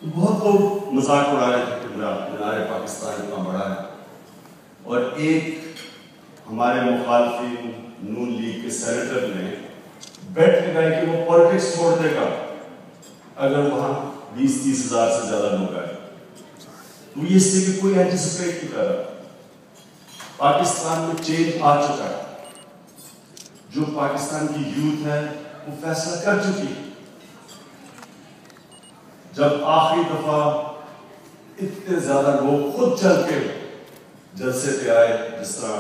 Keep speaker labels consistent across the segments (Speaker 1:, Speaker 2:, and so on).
Speaker 1: بہت لوگ مذاق اڑا رہے تھے کہ مینار پاکستان اتنا بڑا ہے، اور ایک ہمارے مخالفین نون لیگ کے سینیٹر نے بیٹ لگائی کہ وہ پالیٹکس چھوڑ دے گا اگر وہاں 20-30 ہزار سے زیادہ لوگ آئے. تو یہ اس لیے کہ کوئی اینٹیسپیٹ نہیں کر رہا. پاکستان میں چینج آ چکا ہے. جو پاکستان کی یوتھ ہے وہ فیصلہ کر چکی ہے. جب آخری دفعہ اتنے زیادہ لوگ خود چل کے جلسے پہ آئے جس طرح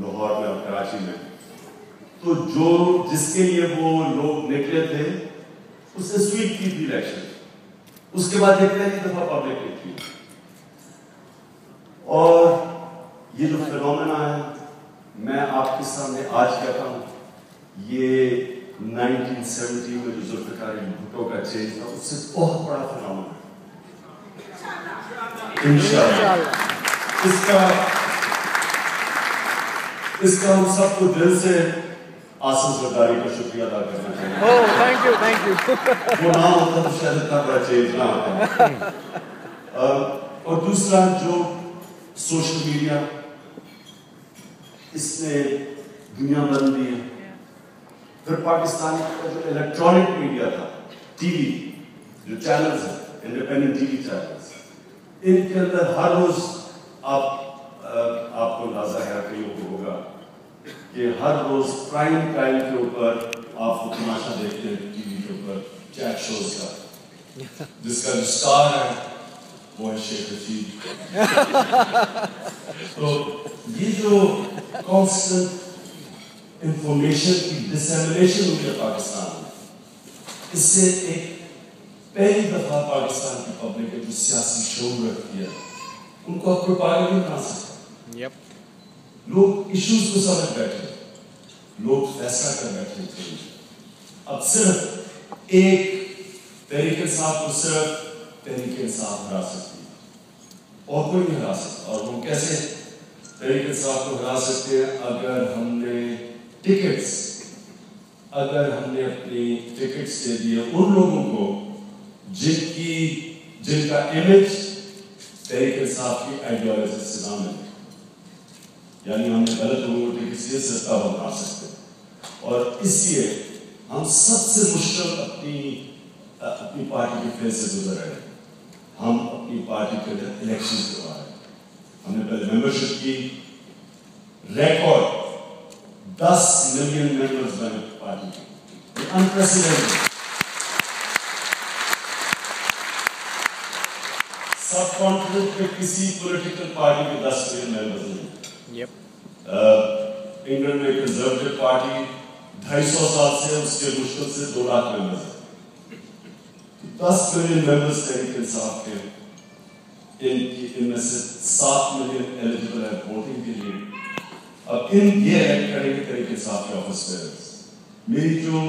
Speaker 1: لاہور میں اور کراچی میں، تو جس کے لیے وہ لوگ نکلے تھے اس نے سویپ کی تھی الیکشن. اس کے بعد ایک پہلی دفعہ پبلک نکلی. اور یہ جو فینومینا ہے میں آپ کے سامنے آج کہتا ہوں، یہ 1970 میں جو ذوالفقار علی بھٹو کا چینج تھا اس سے بہت بڑا فینومینا ہے. انشاءاللہ اس کا ہم سب کو دل سے آصف زرداری کا شکریہ ادا کرنا چاہیے.
Speaker 2: Thank you.
Speaker 1: وہ نہ ہوتا تو شاید اتنا بڑا چینج نہ ہوتا. اور دوسرا جو سوشل میڈیا، اس نے دنیا بدل دی ہے. پھر پاکستان کا جو الیکٹرانک میڈیا تھا، ٹی وی جو چینلز ہیں، انڈیپینڈنٹ ٹی وی چینلز، ان کے اندر ہر روز آپ کو اندازہ ہے کہ یہ ہوگا کہ ہر روز پرائم ٹائم کے اوپر آپ کو تماشا دیکھتے ہیں ٹی وی کے اوپر چیٹ شوز کا، جس کا جو سٹار ہے وہ ہے شیخ رشید. تو یہ جو کانسٹنٹ انفارمیشن کی ڈسیمنیشن ہوئی ہے پاکستان میں، اس سے ایک پہلی دفعہ پاکستان کی پبلک ہے جو سیاسی شعور رکھتی ہے، ان کو اب کوئی پاگل نہیں بنا سکتا. لوگ ایشوز کو سمجھ بیٹھے، لوگ فیصلہ کر بیٹھے تھے. اب صرف ایک تحریک انصاف کو صرف تحریک انصاف ہرا سکتی ہے اور کوئی نہیں ہرا سکتا. اور وہ کیسے تحریک انصاف کو ہرا سکتے ہیں؟ اگر ہم نے اپنی ٹکٹس دے دیے ان لوگوں کو جن کا امیج تحریک انصاف کی آئیڈیالوجی سے نہ ملے. یعنی ہم نے غلط لوگوں کو ٹکٹس دیے سستا بنا سکتے. اور اس لیے ہم سب سے مشکل اپنی پارٹی کے فیس سے گزر رہے ہیں. ہم اپنی پارٹی کے اندر الیکشن کروا رہے ہیں. ہم نے پہلے ممبرشپ کی، ریکارڈ 10 ملین ممبرز بنے پارٹی کے. یہ انپریسیڈنٹڈ. سب کانٹیننٹ میں کسی پولیٹیکل پارٹی کے 10 ملین ممبرز نہیں. انگلینڈ میں کنزرویٹو پارٹی 250 سال سے اس کے مشکل سے 2 لاکھ ممبرز ہیں. 10 ملین ممبرز تحریک انصاف کے، ان میں سے 7 ملین ایلیجبل ہے ووٹنگ کے لیے. اب یہ ایکٹ کریں گے تحریک انصاف کے آفس بیئرز. میری جو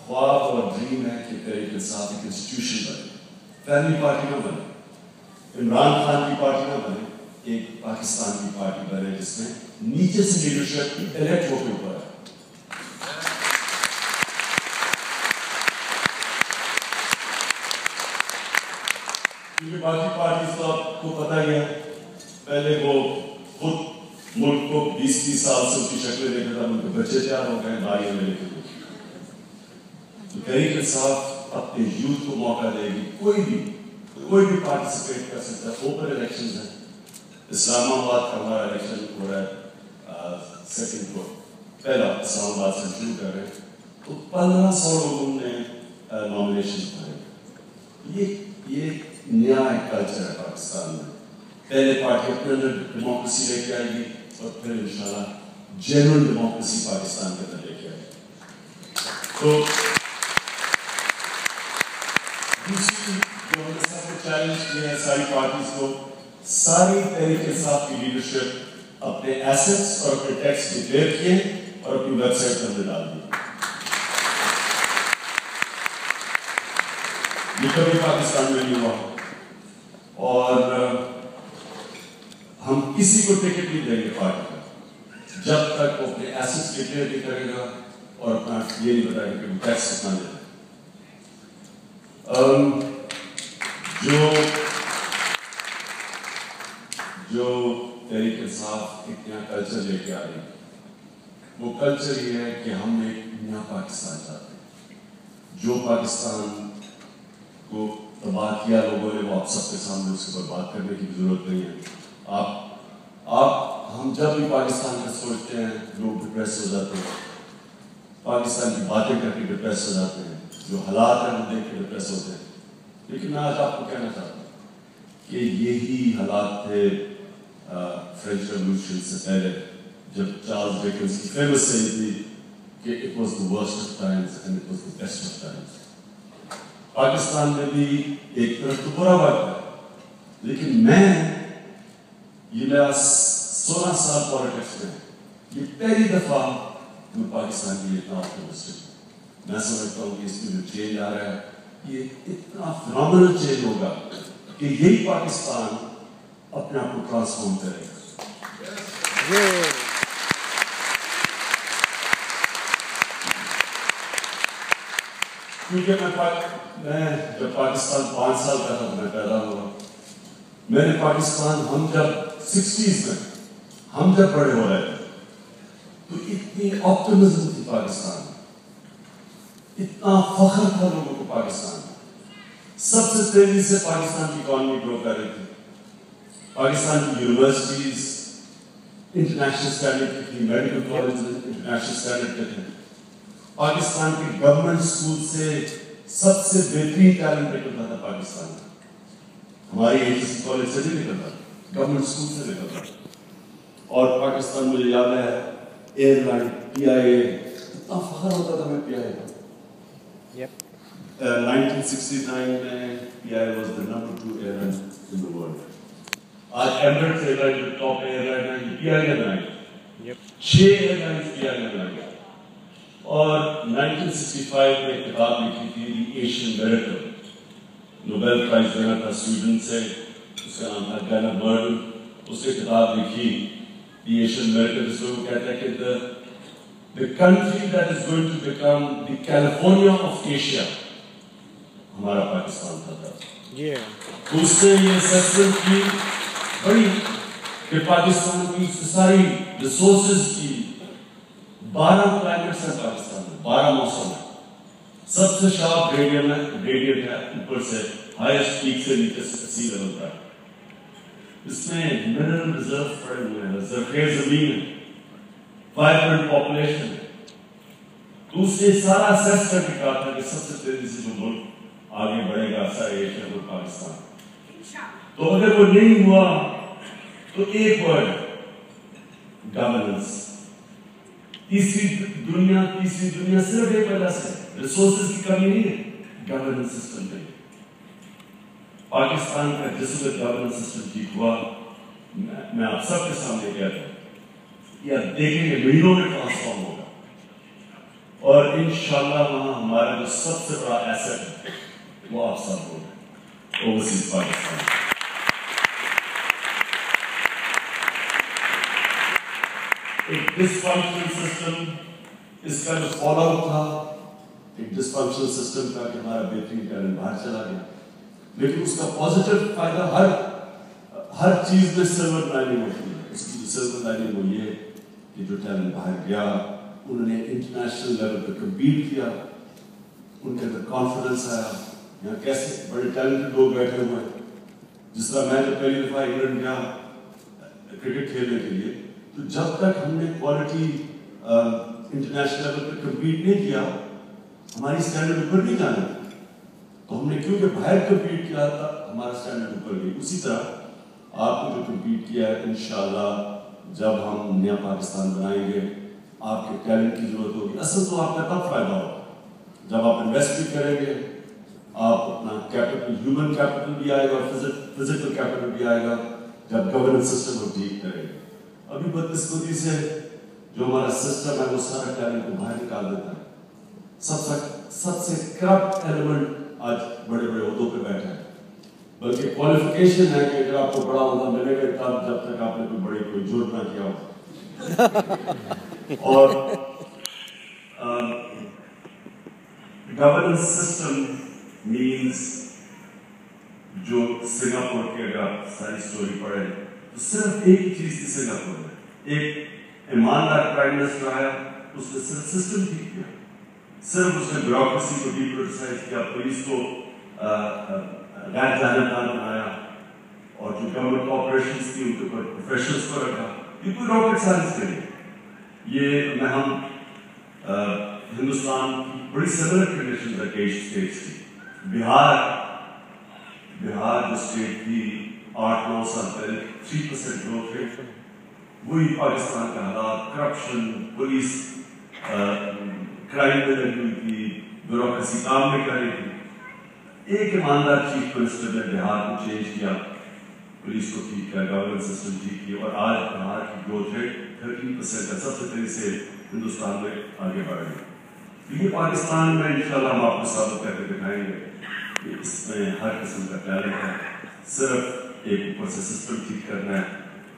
Speaker 1: خواب اور ڈریم ہے کہ تحریک انصاف ایک انسٹیٹیوشن بنے، فیملی پارٹی نہ بنے، عمران خان کی پارٹی نہ بنے، ایک پاکستان کی پارٹی بنے جس میں نیچے سے لیڈرشپ الیکٹ ہو کے اوپر ہے. کیونکہ باقی پارٹیز تو آپ کو پتہ ہی ہے، پہلے وہ خود ملک کو 20-30 سال سے ان کی شکلیں دیکھا تھا، ان کے بچے تیار ہو گئے ناریوں میں لے کے. تو تحریک انصاف اپنے یوتھ کو موقع دے گی. کوئی بھی پارٹیسپیٹ کر سکتا ہے. اوپن الیکشنز ہیں. اسلام آباد کا ہمارا الیکشن ہو رہا ہے سیکنڈ کو، پہلا اسلام آباد سے شروع کر رہے ہیں. تو 1500 لوگوں نے نامنیشن بھرے. یہ نیا کلچر ہے پاکستان میں. پہلے پارٹی اپنے اندر ڈیموکریسی لے کے آئے گی اور پھر انشاءاللہ جنرل ڈیموکریسی پاکستان کے اندر لے کے آئے گی. تو دوسری جو ہم نے سب کو چیلنج کیا ہے ساری پارٹیز کو، ساری تحریک انصاف کی لیڈرشپ اپنے ایسٹس اور اپنے ٹیکس ڈکلیئر کیے اور اپنی ویب سائٹ پر ڈال دیے. یہ کبھی پاکستان میں نہیں ہوا. اور ہم کسی کو ٹکٹ نہیں دیں گے پارٹی کا جب تک وہ اپنے ایسٹس ڈکلیئر نہیں کرے گا اور اپنا یہ نہیں بتائے گا کہ وہ ٹیکس کتنا دے. جو تحریک انصاف ایک نیا کلچر لے کے آ رہی ہے، وہ کلچر یہ ہے کہ ہم ایک نیا پاکستان چاہتے ہیں. جو پاکستان کو تباہ کیا لوگوں نے، وہ آپ سب کے سامنے اس کے اوپر بات کرنے کی ضرورت نہیں ہے. ہم جب بھی پاکستان کا سوچتے ہیں لوگ ڈپریس ہو جاتے ہیں، پاکستان کی باتیں کر کے ڈپریس ہو جاتے ہیں، جو حالات ہیں وہ دیکھ کے ڈپریس ہوتے ہیں. لیکن میں آج آپ کو کہنا چاہتا ہوں کہ یہی حالات تھے فرینچ ریولوشن سے پہلے، جب چارلز ڈیکنز کی فیمس سیئنگ تھی کہ it was the worst of Times and it was the best of Times. Pakistan میں بھی ایک طرف تو برا وقت ہے، لیکن یہ میرا 16 سال پالیٹکس میں یہ پہلی دفعہ میں پاکستان کی اتنا آپٹمسٹک ہوں. میں سمجھتا ہوں کہ اس میں جو چینج آ رہا ہے یہ اتنا فنامنل چینج ہوگا کہ یہی پاکستان اپنے آپ کو ٹرانسفارم کرے گا. کیونکہ میں جب پاکستان 5 سال کا تھا میں پیدا ہوا، میں نے پاکستان ہم جب 60s میں ہم جب بڑے ہو رہے تھے تو اتنی آپٹمزم تھی پاکستان میں، اتنا فخر تھا لوگوں کو پاکستان میں. سب سے تیزی سے پاکستان کی اکانومی گرو کر رہی تھی. پاکستان کی یونیورسٹیز انٹرنیشنل اسٹینڈرڈ کی تھی، میڈیکل کالج انٹرنیشنل اسٹینڈرڈ کے تھے. پاکستان کے گورنمنٹ اسکول سے سب سے بہترین ٹیلنٹ نکلتا تھا پاکستان میں. ہماری ایجنسی کالج سے نہیں نکلتا، گورنمنٹ اسکول سے نکلتا. اور پاکستان مجھے یاد ہے ایئر لائن پی آئی اے، اتنا فخر ہوتا تھا میں پی آئی اے. 1969 میں P I was the number 2 airline in the world. آج ایمریٹس ایئر لائن جو ٹاپ ایئر لائن ہے یہ پی آئی نے بنائی. 6 ایئر لائنز پی آئی نے بنائی. اور 1965 میں کتاب لکھی تھی دی ایشین میریکل، نوبیل پرائز دینا تھا سویڈن سے، اس کا نام تھا گینا مرڈن. اس نے کتاب لکھی دی ایشین میریکل، جس میں وہ کہتا ہے کہ the country that is going to become the California of Asia ہمارا پاکستان تھا. اس سے یہ اسیسمنٹ کی بڑی کہ پاکستان کی ساری ریسورسز کی 12 کلائمیٹس ہیں پاکستان میں، 12 موسم ہیں. سب سے شارپ گریڈینٹ ہے اوپر سے، ہائیسٹ پیک سے نیچے سی لیول پر. اس میں منرل ریزرو پڑے ہوئے ہیں، ذخیرہ زمین ہے، وائبرنٹ پاپولیشن ہے. تو اس سے سارا اسیس کر کے کہا تھا کہ سب سے تیزی سے جو ملک آگے بڑھے گا سارے ایشیا وہ پاکستان. تو اگر وہ نہیں ہوا تو ایک ورڈ گورننس. تیسری دنیا صرف ایک وجہ سے، ریسورسز کی کمی نہیں ہے، گورننس سسٹم نہیں. پاکستان کا جس وقت گورننس سسٹم ٹھیک ہوا، میں آپ سب کے سامنے کہتا ہوں کہ آپ دیکھیں گے مہینوں میں ٹرانسفارم ہوگا. اور انشاءاللہ وہاں ہمارا جو سب سے بڑا ایسٹ ہے وہ آپ سب ہوگا، اوورسیز پاکستان. ایک ڈسفنکشنل سسٹم، اس کا جو فال آؤٹ تھا ایک ڈسفنکشنل سسٹم کا کہ ہمارا بہترین ٹیلنٹ باہر چلا گیا. لیکن اس کا پازیٹیو فائدہ ہر چیز میں سلور لائننگ ہوتی ہے. اس کی سلور لائننگ وہ یہ کہ جو ٹیلنٹ باہر گیا انہوں نے انٹرنیشنل لیول پہ کمپیٹ کیا، ان کے اندر کانفیڈنس آیا. یہاں کیسے بڑے ٹیلنٹڈ لوگ بیٹھے ہوئے ہیں. جس طرح میں جب پہلی دفعہ انگلینڈ گیا کرکٹ کھیلنے کے لیے، تو جب تک ہم نے کوالٹی انٹرنیشنل لیول پہ کمپیٹ نہیں کیا ہماری اسٹینڈرڈ اوپر نہیں جانا. تو ہم نے کیونکہ باہر کمپیٹ کیا تھا ہمارا اسٹینڈرڈ اوپر گئی. اسی طرح آپ نے جو کمپیٹ کیا ہے انشاءاللہ جب ہم نیا پاکستان بنائیں گے آپ کے ٹیلنٹ کی ضرورت ہوگی. اصل تو آپ کا تب فائدہ ہوگا جب آپ انویسٹ بھی کریں گے، آپ اپنا کیپٹل، ہیومن کیپٹل بھی آئے گا، فزیکل کیپٹل بھی آئے گا جب گورننس سسٹم کو ٹھیک کرے گا. ابھی بدقسمتی سے جو ہمارا سسٹم ہے وہ سارا ٹیلنٹ کو باہر نکال دیتا ہے. سب سے کرپٹ ایلیمنٹ آج بڑے بڑے عہدوں پہ بیٹھا ہے. بلکہ کوالیفیکیشن ہے کہ اگر آپ کو بڑا عہدہ ملے گا تب جب تک آپ نے کوئی جرم نہ کیا ہو. اور گورننس سسٹم means جو سنگاپور کی اگر آپ ساری سٹوری پڑھیں تو صرف ایک ہی چیز تھی سنگاپور میں, ایک ایماندار پرائم منسٹر آیا, اس نے صرف سسٹم ٹھیک کیا, صرف اس نے بیوروکریسی کو ڈی پولیٹیسائز کیا, پولیس کو غیر جانبدار بنایا, اور جو گورنمنٹ آپریشنز تھی ان کے اوپر پروفیشنلز کو رکھا. یہ کوئی راکٹ سائنس نہیں ہے, یہ ہم ہندوستان کی بڑی سملر کنڈیشنز ہے کئی اسٹیٹس کی. بہار جو اسٹیٹ تھی 8-9 سال پہلے 3% گروتھ ریٹ, وہی پاکستان کا حالات, کرپشن, پولیس کرائم میں لگی ہوئی تھی, بیوروکریسی کام نہیں کر رہی تھی. ایک ایماندار چیف منسٹر نے بہار کو چینج کیا, پولیس کو ٹھیک کیا, گورنمنٹ سسٹم ٹھیک کیا, اور آج بہار کی گروتھ ریٹ 13% ہے, سب سے تیزی سے ہندوستان میں آگے بڑھ رہی. یہ پاکستان میں انشاءاللہ ہم آپ کو ثابت کر کے دکھائیں گے کہ اس میں ہر قسم کا ٹیلنٹ ہے, صرف ایک اوپر سے سسٹم ٹھیک کرنا ہے,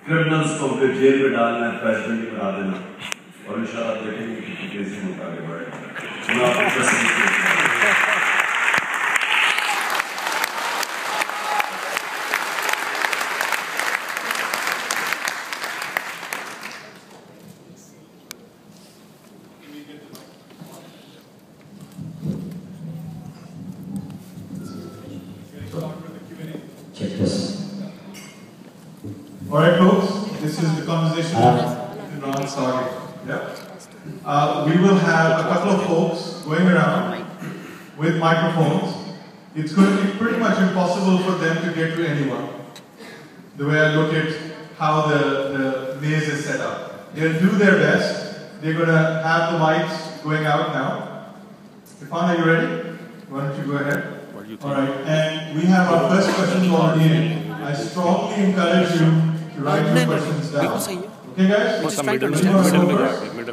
Speaker 1: کرمنلز کو اپنے جیل میں ڈالنا ہے, پریزیڈنٹ بنا دینا, اور انشاءاللہ دیکھیں گے کہ تیزی میں آگے بڑھے گا. میں آپ کو
Speaker 2: All right, folks, this is the conversation with Ron Sawyer. Yeah. We will have a couple of folks going around with microphones. It's going to be pretty much impossible for them to get to anyone. The way I look at how the maze is set up. They'll do their best. They're going to have the mics going out now. Irfan, are you ready? Why don't you go ahead? All right, and we have our first question already in. I strongly encourage you to write your questions down. Okay, guys?
Speaker 3: middle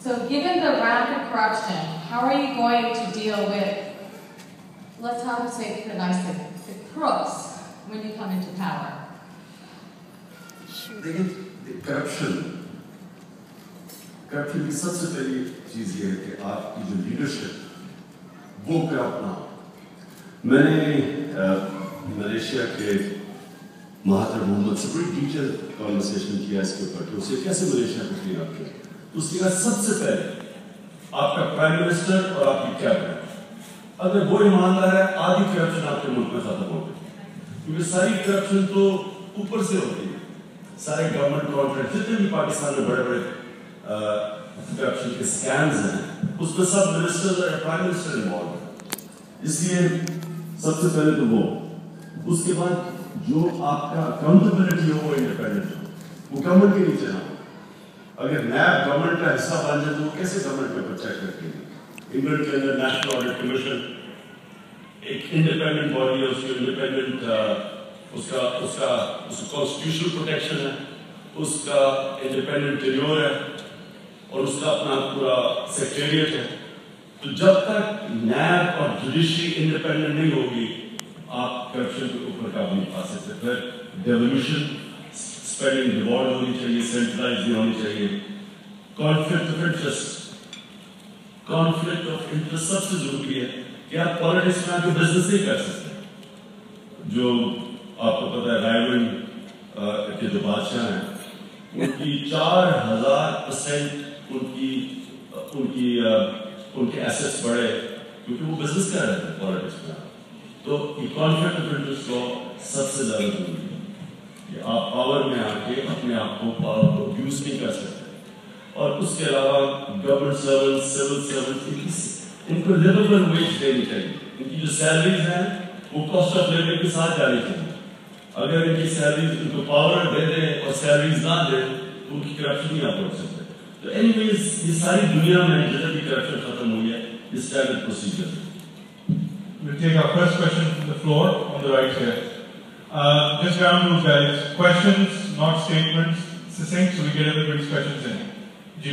Speaker 4: So given the rampant corruption, how are you going to deal with, let's have to say it nicely, the crooks when you come into power?
Speaker 1: Corruption کی سب سے پہلی چیز یہ ہے کہ آپ کی جو لیڈرشپ وہ کرپٹ نہ ہو. میں نے ملیشیا کے مہاتما محمد سے بڑی ڈیٹیل کانورسیشن کیا اس کے اوپر کہ اسے کیسے ملیشیا کو کلین اپ کیا. تو اس کے بعد سب سے پہلے آپ کا پرائم منسٹر اور آپ کی کیبنٹ, اگر وہ ایماندار ہے آدھی کرپشن آپ کے ملک میں ختم ہو گئی, کیونکہ ساری کرپشن تو اوپر سے ہوتی ہے. سارے گورنمنٹ کانٹریکٹ جتنے بھی پاکستان میں بڑے بڑے کرپشن کے اسکیمز ہیں اس میں سب منسٹر اور پرائم منسٹر انوالو ہیں. اس لیے سب سے پہلے تو وہ, اس کے بعد جو آپ کا اکاؤنٹیبلٹی ہو وہ انڈیپینڈنٹ ہو, وہ گورنمنٹ کے نیچے نہ ہو. اگر نیب گورنمنٹ کا حصہ بن جائے تو وہ کیسے گورنمنٹ کے اوپر چیک کرتے ہیں. انگلینڈ کے اندر نیشنل آڈٹ کمیشن ایک انڈیپینڈنٹ باڈی ہے, اس کی انڈیپینڈنٹ اس کا کانسٹیٹیوشنل پروٹیکشن ہے, اس کا انڈیپینڈنٹ ٹینیور ہے, اور اس کا اپنا پورا سیکریٹریٹ ہے. تو جب تک نیب اور جوڈیشری انڈیپینڈنٹ نہیں ہوگی آپ کرپشن کے اوپر قابو نہیں پا سکتے. پھر ڈیولیوشن اسپینڈنگ ریوارڈ ہونی چاہیے, سینٹرلائز نہیں ہونی چاہیے. کانفلکٹ آف انٹرسٹ سب سے ضروری ہے کہ آپ پالیٹکس میں آ کے بزنس نہیں کر سکتے. جو آپ کو پتا ہے رائیون کے جو بادشاہ ہیں ان کی 4000% ان کے ایسیٹس بڑھے کیونکہ وہ بزنس کر رہے تھے پالیٹکس میں. تو کانفلکٹ آف انٹرسٹ لا سب سے زیادہ ضروری ہے کہ آپ پاور میں آ کے اپنے آپ کو پاور کو یوز نہیں کر سکتے. اور اس کے علاوہ گورنمنٹ سرونٹ, سول سرونٹ, ان کو لیبل ویج دینی چاہیے. ان کی جو سیلریز ہیں وہ کاسٹ آف لیبر کے ساتھ جانی چاہیے. اگر ان کی سیلریز ان کو پاور دے دیں اور سیلریز نہ دیں تو ان کی کرپشن نہیں آپ روک سکتے. تو اینی ویز یہ ساری دنیا میں جتنے بھی کرپشن ختم ہوئی ہے یہ اسٹینڈرڈ پروسیجر ہے.
Speaker 2: We'll take our first question from the floor on the right here. Just ground rules, guys. Questions, not statements. Succinct, so we get everybody's questions in. Ji.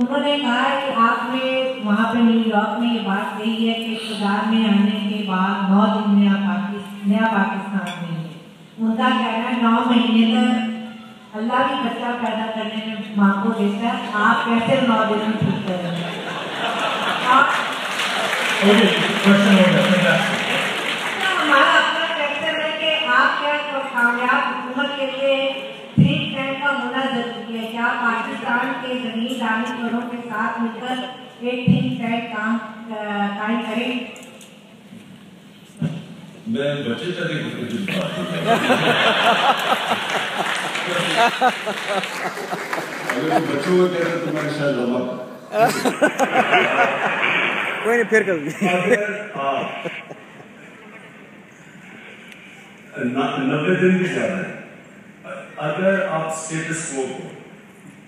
Speaker 5: انہوں نے کہا کہ آپ نے وہاں پہ نیو یارک میں یہ بات کہی ہے کہ اقتدار میں آنے کے بعد 9 دن نیا پاکستان نہیں ہے. ان کا کہنا ہے 9 مہینے تک اللہ بھی بچہ پیدا کرنے میں ماں کو دیتا ہے, آپ کیسے 9 دن میں ٹھیک کریں گے؟ ہمارا اپنا کیسر ہے کہ آپ کیا کامیاب حکومت کے لیے تھنک ٹینک کا ہونا ضروری ہے. کیا پاکستان کے زمین دانشوروں کے ساتھ مل کر ایک تھنک ٹینک کام قائم کریں؟
Speaker 1: میں بچے تک اگر بچوں کو کہتے تو میں شاید لمبا
Speaker 3: کوئی نہیں پھر کبھی.
Speaker 1: اگر 90 دن بھی زیادہ ہے, اگر آپ اسٹیٹس کو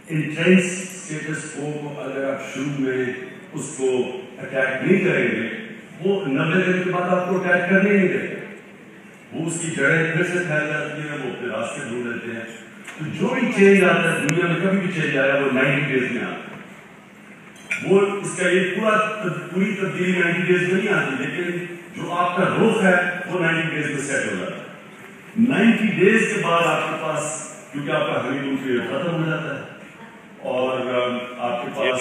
Speaker 1: انٹرنس اسٹیٹس کو اگر آپ شروع میں اس کو اٹیک نہیں کریں گے, وہ 90 دن کے بعد آپ کو اٹیک کرنے نہیں دے گا. وہ اس کی جڑیں پھر سے پھیل جاتی ہیں, وہ اپنے راستے ڈھونڈ لیتے ہیں. تو جو بھی چینج آتا ہے دنیا میں, کبھی بھی چینج آیا وہ 90 ڈیز میں آتا ہے. وہ اس کا یہ پوری تبدیلی 90 ڈیز میں نہیں آتی, لیکن جو آپ کا رخ ہے وہ 90 ڈیز میں سیٹ ہو جاتا ہے. 90 ڈیز کے بعد آپ کے پاس, کیونکہ آپ کا ہنی مون پیریڈ ختم ہو جاتا ہے, اور آپ کے پاس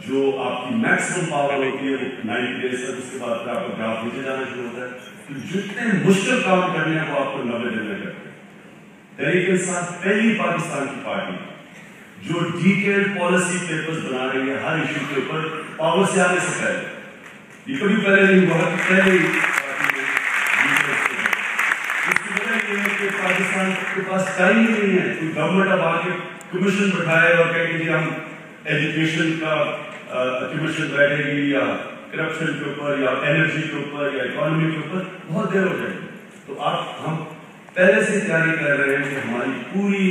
Speaker 1: جو آپ کی میکسیمم پاور ہوتی ہے 90 ڈیز تک, اس کے بعد پھر آپ کا گراف نیچے جانا شروع ہوتا ہے. تو جتنے مشکل کام کرنے ہیں وہ آپ کو 90 دن میں کرتے ہیں. تحریک انصاف پہلی پاکستان کی پارٹی جو ڈیٹیلڈ پالیسی پیپرز بنا رہی ہے ہر ایشو کے اوپر پاور سے آنے سے پہلے. یہ کبھی پہلے نہیں ہوا, پہلے ہی پاکستان کے پاس ٹائم ہی نہیں ہے. کوئی گورنمنٹ اب آ کے کمیشن بٹھائے اور کہے کہ جی ہم ایجوکیشن کا کمیشن بیٹھے گی, یا کرپشن کے اوپر, یا انرجی کے اوپر, یا اکانومی کے اوپر, بہت دیر ہو جائے گی. تو ہم پہلے سے تیاری کر رہے ہیں کہ ہماری پوری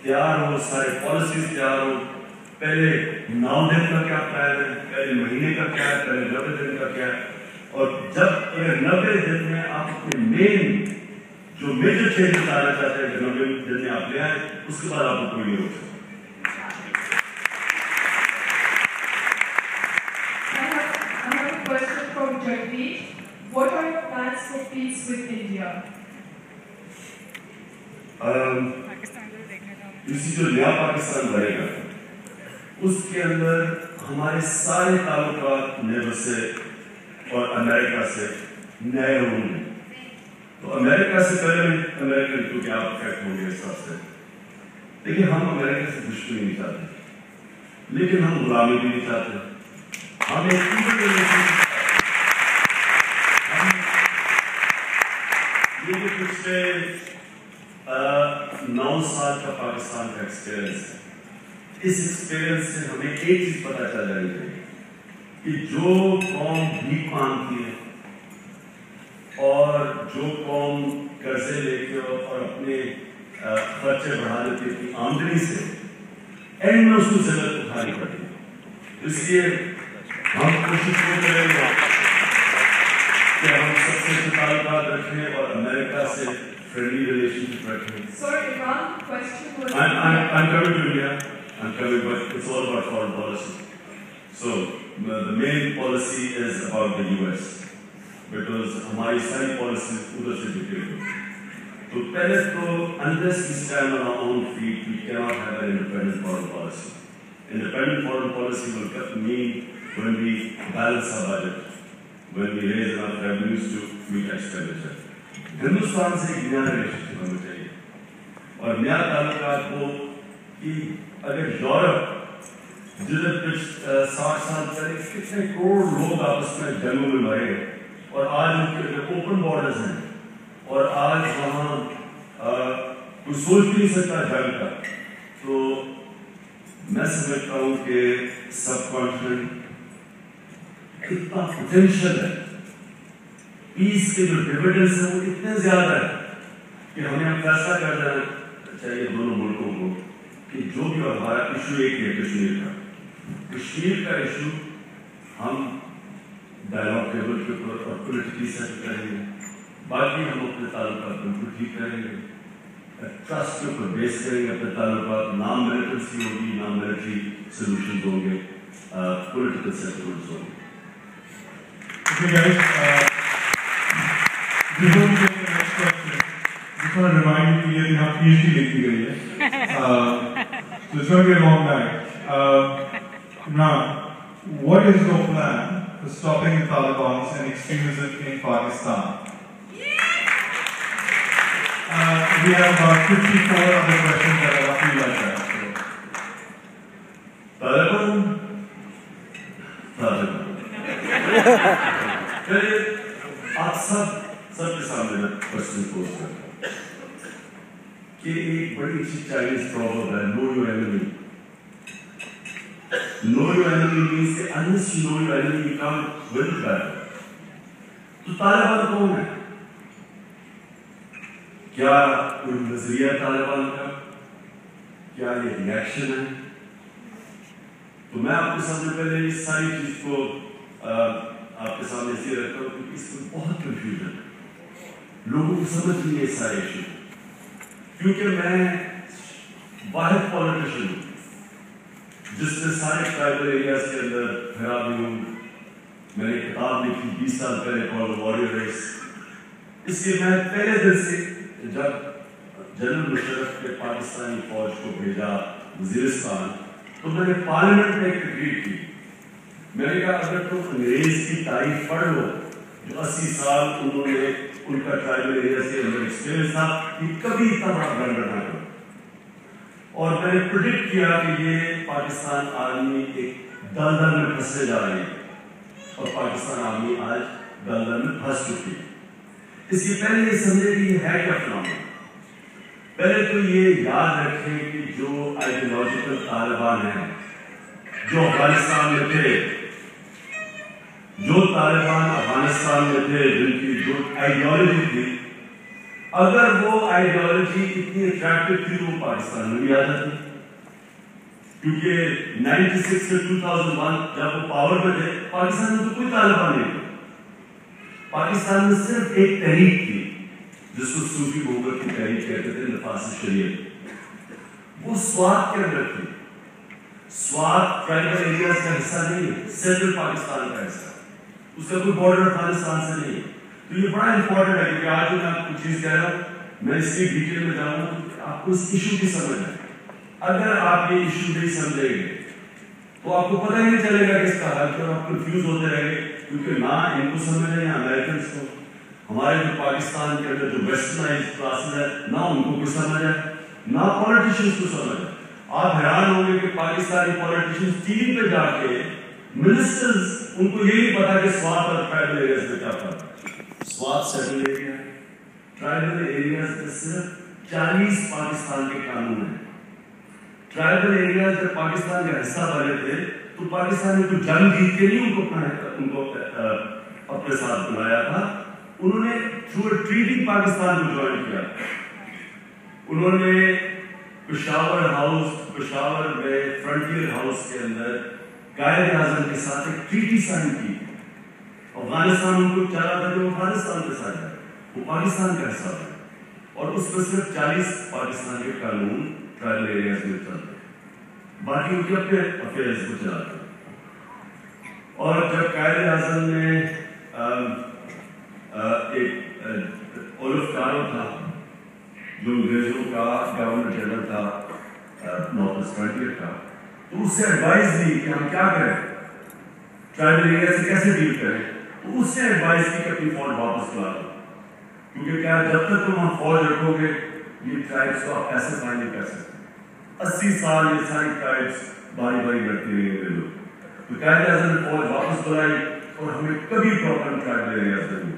Speaker 1: تیار ہو, سارے پالیسیز تیار ہو. پہلے 9 دن کا کیا پلان ہے, پہلے مہینے کا کیا ہے, پہلے 90 دن کا کیا ہے, اور جب اگر 90 دن میں آپ اپنے مین جو میجر چینجز لانا چاہتے ہیں کہ 90 دن میں آپ لے آئیں, اس کے بعد آپ کو کوئی نہیں ہو سکتا.
Speaker 4: What are your plans for peace with India?
Speaker 1: اسی جو نیا پاکستان بنے گا اس کے اندر ہمارے سارے تعلقات نیبر سے اور امریکہ سے نئے ہوں گے. تو امریکہ سے پہلے امریکن کیونکہ آپ افیکٹ ہوں گے اس حساب سے. دیکھیے ہم امریکہ سے دشمنی نہیں چاہتے, لیکن ہم غلامی بھی نہیں چاہتے. ہم ایک یہ پچھلے 9 سال کا پاکستان کا ایکسپیرئنس ہے. اس ایکسپیرئنس سے ہمیں ایک چیز پتہ چل جانی چاہیے کہ جو قوم بھیک مانگتی ہے اور جو قوم قرضے لے کے اور اپنے خرچے بڑھا لیتی ہے اپنی آمدنی سے, اینڈ میں اس کو ضرورت اٹھانی پڑتی ہے. اس لیے ہم کوشش کریں گے کہ ہم سب سے تعلقات رکھیں اور امریکہ سے friendly relationship رکھیں.
Speaker 4: Sir, Iran question was...
Speaker 1: I'm coming to India. I'm coming, but it's all about foreign policy. So the main policy is about the US, because ہماری ساری policies ادھر سے dictate ہوتی ہیں. تو پہلے تو unless we stand on our own feet, we cannot have an independent foreign policy. Independent foreign policy will mean when we balance our budget, when we raise enough revenues to meet expenditure. Hindustan سے ایک نیا relationship ہونا چاہیے, اور نیا تعلقات ہو کہ اگر یورپ جدھر 60 سال پہلے کتنے کروڑ لوگ آپس میں جنگوں میں مرے, اور آج ان کے اوپن بارڈرز ہیں, اور آج وہاں کوئی سوچ بھی نہیں سکتا جنگ کا. تو میں سمجھتا ہوں کہ سب کانٹیننٹ اتنا پوٹینشیل ہے, پیس کے جو ڈیویڈنس ہیں وہ اتنے زیادہ ہے کہ ہمیں اب فیصلہ کر دینا چاہیے دونوں ملکوں کو کہ جو بھی ہمارا ایشو ایک ہے کشمیر کا ایشو ہم ڈائلاگ ٹیبل کے اوپر اور پولیٹیکلی سیٹ کریں گے, باقی ہم اپنے تعلقات بالکل ٹھیک کریں گے. ٹرسٹ کے اوپر بیس کریں گے اپنے تعلقات. نام ملیٹنسی ہوگی, نام ملٹری سولوشنز ہوں گے, پولیٹیکل سیٹلمنٹس ہوں گے.
Speaker 2: Okay guys, before we get to the next question, just want to remind you کہ یہ یہاں PhD لکھی گئی ہے. So it's going to be a long night. Imran, what is your plan for stopping the Taliban and extremism in Pakistan? We have about 54 other questions that are roughly like that.
Speaker 1: آپ سب کے سامنے میں question پوچھ رہا ہوں کہ ایک بڑی اچھی چائنیز پروورب ہے, know your enemy. Know your enemy means کہ unless you know your enemy you can't win the battle. تو طالبان کون ہے؟ کیا کوئی نظریہ طالبان کا؟ کیا یہ ریئیکشن ہے؟ تو میں آپ کے سامنے پہلے اس ساری چیز کو آپ کے سامنے اس لیے رکھتا ہوں کیونکہ اس میں بہت کنفیوژن ہے, لوگوں کو سمجھ نہیں ہے سارے ایشو. کیونکہ میں واحد پولیٹیشین ہوں جس نے سارے ٹرائبل ایریاز کے اندر پھیلا بھی ہوں. میں نے کتاب لکھی 20 سال پہلے کالڈ وارریئر ریس. اس لیے میں پہلے دن سے جب جنرل مشرف نے پاکستانی فوج کو بھیجا وزیرستان تو میں نے پارلیمنٹ میں ایک تقریر کی. میں نے کہا اگر تم انگریز کی تاریخ پڑھ لو جو 80 سال انہوں نے ان کا ٹرائبل ایریا سے اندر ایکسپیرینس تھا, یہ کبھی اتنا بڑا بلنڈر نہ کرو. اور میں نے پریڈکٹ کیا کہ یہ پاکستان آرمی ایک دلدل میں پھنسنے جا رہی ہے اور پاکستان آرمی آج دلدل میں پھنس چکی ہے. اس لیے پہلے یہ سمجھے کہ یہ ہے کیا فنامنا. پہلے تو یہ یاد رکھیں کہ جو آئیڈیالوجیکل طالبان ہیں جو افغانستان میں تھے, جو طالبان افغانستان میں تھے, جن کی جو آئیڈیالوجی تھی, اگر وہ آئیڈیالوجی اتنی اٹریکٹیو تھی تو وہ پاکستان میں بھی آ جاتی. کیونکہ 96 سے 2001 جب وہ پاور میں تھے پاکستان میں تو کوئی طالبان نہیں تھے. پاکستان میں صرف ایک تحریک تھی جس کو صوفی محبت کی تحریک کہتے تھے, نفاذ شریعت. وہ سوات کے اندر تھی. سوات ٹرائبل ایریاز کا حصہ نہیں ہے, سینٹرل پاکستان کا حصہ. اس کا کوئی بارڈر افغانستان سے نہیں ہے. تو یہ بڑا امپورٹنٹ ہے کیونکہ آج میں آپ کو چیز کہہ رہا ہوں, میں اس کی ڈیٹیل میں جاؤں گا کہ آپ کو اس ایشو کی سمجھ ہے. اگر آپ یہ ایشو نہیں سمجھیں گے تو آپ کو پتہ ہی نہیں چلے گا کہ اس کا حل کیا, آپ کنفیوز ہوتے رہیں گے. کیونکہ نہ ان کو سمجھ ہے, امریکنس کو, ہمارے جو پاکستان کے اندر جو ویسٹرنائز کلاسز ہے, نہ ان کو کوئی سمجھ ہے, نہ پولیٹیشنس کو سمجھ ہے. آپ حیران ہوں گے کہ پاکستانی پولیٹیشنس ٹی وی پہ جا کے منسٹرز ان کو یہی پتا کہ سوات اور ٹرائبل ایریاز میں کیا فرق ہے. سوات سیٹل ایریا ہے, ٹرائبل ایریاز میں صرف 40 پاکستان کے قانون ہیں. ٹرائبل ایریاز جب پاکستان کا حصہ بنے تھے تو پاکستان نے کوئی جنگ جیت کے نہیں ان کو اپنے ساتھ بلایا تھا. انہوں نے تھرو ٹریٹی پاکستان کو جوائن کیا. انہوں نے پشاور میں فرنٹیئر ہاؤس کے اندر قائد اعظم کے ساتھ ایک ٹریٹی سائن کی. افغانستان ان کو چاہا تھا کہ وہ افغانستان کے ساتھ جائے, وہ پاکستان کا حصہ ہے, اور اس میں صرف 40 پاکستان کے قانون ٹرائبل ایریاز میں چلتے ہیں, باقی ان کے اپنے افیئرز کو چلاتے ہیں. اور جب قائد اعظم نے ایک اولف کارو تھا جو انگریزوں کا گورنر جنرل تھا نارتھ ایسٹ فرنٹیئر کا, تو اس سے ایڈوائز دی کہ ہم کیا کریں, ٹرائبل ایریا سے کیسے ڈیل کریں. تو اس سے ایڈوائز کی کہ اپنی فوج واپس لا دو, کیونکہ کیا جب تک تم وہاں فوج رکھو گے یہ ٹرائبس کو آپ ایسے فائنڈ نہیں کر سکتے. 80 سال یہ ساری ٹرائبس باری باری لڑتی رہی ہیں لوگ. تو قائد اعظم نے فوج واپس بلائی اور ہمیں کبھی پرابلم ٹرائبل ایریاز سے نہیں,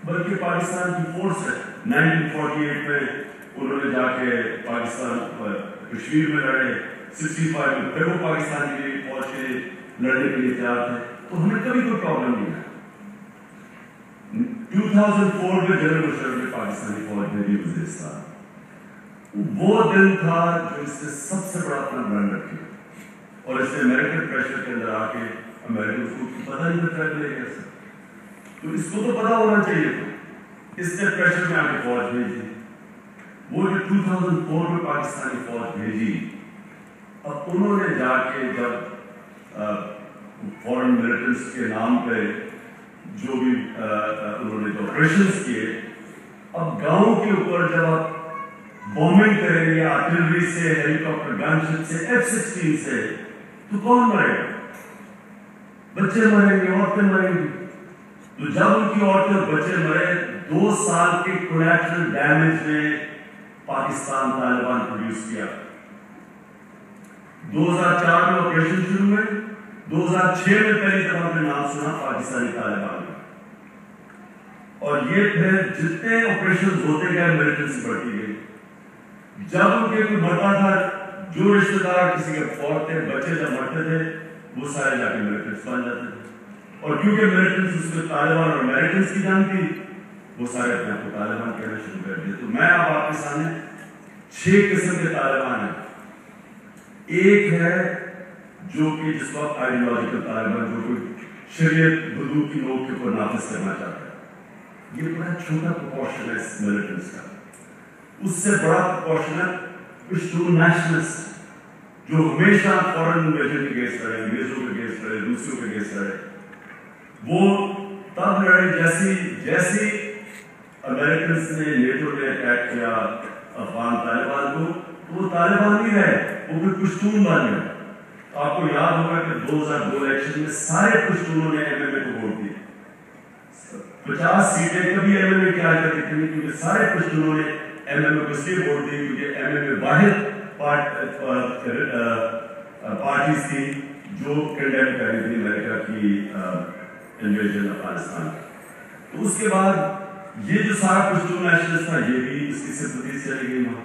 Speaker 1: بلکہ پاکستان کی فورس ہے. 1948 میں انہوں نے جا کے پاکستان کشمیر میں لڑے, 65 میں پھر وہ پاکستان کے لیے فوج کے لیے لڑنے کے لیے تیار تھے. تو ہمیں کبھی کوئی پرابلم نہیں ہے. 2004 میں جنرل مشرف نے پاکستانی فوج بھیجی وزیرستان. وہ دن تھا جو اس نے سب سے بڑا اپنا بلنڈر کیا, اور اس نے امریکن پریشر کے اندر آ کے امریکن کو پتہ نہیں تھا ٹرائبل ایریا سے, تو اس کو تو پتا ہونا چاہیے تھا. اس نے پریشر میں آ کے فوج بھیجی. وہ جو 2004 میں پاکستانی فوج بھیجی، اب انہوں نے جا کے جب فورن ملیٹنٹس کے نام پہ جو بھی انہوں نے جو آپریشنز کیے، اب گاؤں کے اوپر جب آپ بومنگ کریں گے آرٹلری سے، ہیلی کاپٹر گن شپ سے، F-16 سے، تو کون مرے گا؟ بچے مریں گے، عورتیں مریں گی. تو جب ان کی عورتیں اور بچے مرے، 2 سال کے کولیٹرل ڈیمیج نے پاکستان طالبان پروڈیوس کیا. 2004 میں آپریشن شروع ہوئے، 2006 میں پہلی دفعہ ہم نے نام سنا پاکستانی طالبان کا. اور یہ پھر جتنے آپریشن ہوتے گئے ملیٹنسی بڑھتی گئی. جب ان کے کوئی مرتا تھا، جو رشتہ دار کسی کے فوت تھے، بچے جب مرتے تھے، وہ سارے جا کے ملیٹنٹس بن جاتے تھے. اور کیونکہ ملیٹنٹس اس میں طالبان اور امریکنس کی جان تھی، وہ سارے اپنے آپ کو طالبان کہنا شروع کر دیے. تو میں اب آپ کے سامنے 6 قسم کے طالبان ہیں. ایک ہے جو کہ جس وقت آئیڈیالوجیکل طالبان، جو کوئی شریعت حدود کی نوک کے اوپر نافذ کرنا چاہتا ہے. یہ بڑا چھوٹا پروپورشن ہے اس ملیٹنٹس کا. اس سے بڑا پروپورشن ہے پشتون نیشنلسٹ، جو ہمیشہ فورن انویژن کے اگینسٹ رہے، انگریزوں کے اگینسٹ رہے، روسیوں کے اگینسٹ رہے. وہ تب لڑے جیسی امریکنس نے، نیٹو نے اٹیک کیا افغان طالبان کو، تو وہ طالبان نہیں رہے، وہ پھر پشتون بن گئے. آپ کو یاد ہوگا کہ 2002 الیکشن میں سارے پشتونوں نے ایم ایم اے کو ووٹ دی. 50 سیٹیں کبھی ایم ایم اے کیا کرتی تھی، کیونکہ سارے پشتونوں نے ایم ایم اے کو اس لیے ووٹ دی کیونکہ ایم ایم اے واحد پارٹیز تھی جو کنڈیم کر رہی تھی امریکہ کی انویژن افغانستان. تو اس کے بعد یہ جو سارا پشتون نیشنلسٹ تھا، یہ بھی اس کی سمپتھی سے چلی گئی وہاں.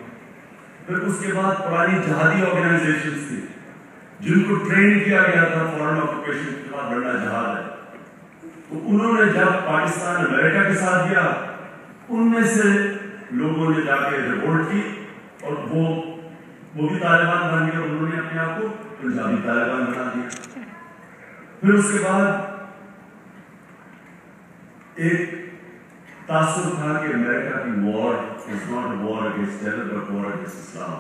Speaker 1: پھر اس کے بعد پرانی جہادی آرگنائزیشنز تھی جن کو ٹرین کیا گیا تھا فورن آکوپیشن کے بعد بڑا جہاد ہے. تو انہوں نے جب پاکستان امریکہ کے ساتھ گیا، ان میں سے لوگوں نے جا کے ریوولٹ کی اور وہ بھی طالبان بن گئے. انہوں نے اپنے آپ کو پنجابی طالبان بنا دیا. پھر اس کے بعد ایک تاثر تھا کہ امریکہ کی war is not a war against terror but war against Islam.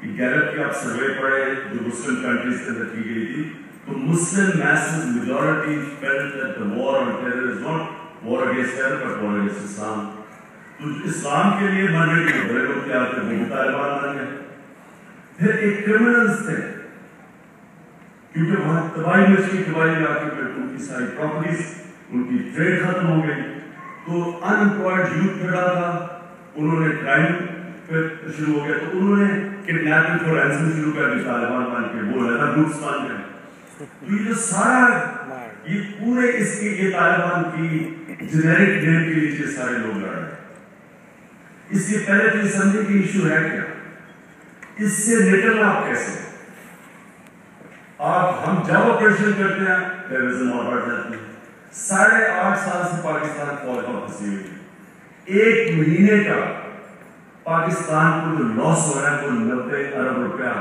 Speaker 1: یہ گیلپ کی آپ سروے پڑھے جو مسلم کنٹریز کے اندر کی گئی تھی، تو Muslim masses majority felt that the war on terror is not war against terror but war against Islam. تو اسلام کے لیے مرنے کے بڑے لوگ کیا تھے، وہ طالبان بن گئے. پھر ایک کرمنلز تھے، کیونکہ وہاں تباہی مچ گئی، تباہی علاقے میں ان کی ساری پراپرٹیز، ان کی ٹریڈ ختم ہو گئی. تو ان امپلائڈ یوتھ کھڑا تھا، انہوں نے کرائم پھر شروع ہو گیا. تو انہوں نے کڈنیپنگ اور رینسم شروع کر دی طالبان بن کے، وہ لگا گروپس بن گئے. تو یہ جو سارا یہ پورے اس کی یہ طالبان کی جنیرک نیم کے لیے سارے لوگ لڑ رہے ہیں. اس سے پہلے تو یہ سمجھے کہ ایشو ہے کیا، اس سے نکلنا آپ کیسے. ہم جب آپریشن کرتے ہیں ٹیررزم اور بڑھ جاتی ہے. 8.5 سال سے پاکستان فوج پر پھنسی ہوئی. 1 مہینے کا پاکستان کو جو لاس ہو رہا ہے وہ 90 ارب روپیہ.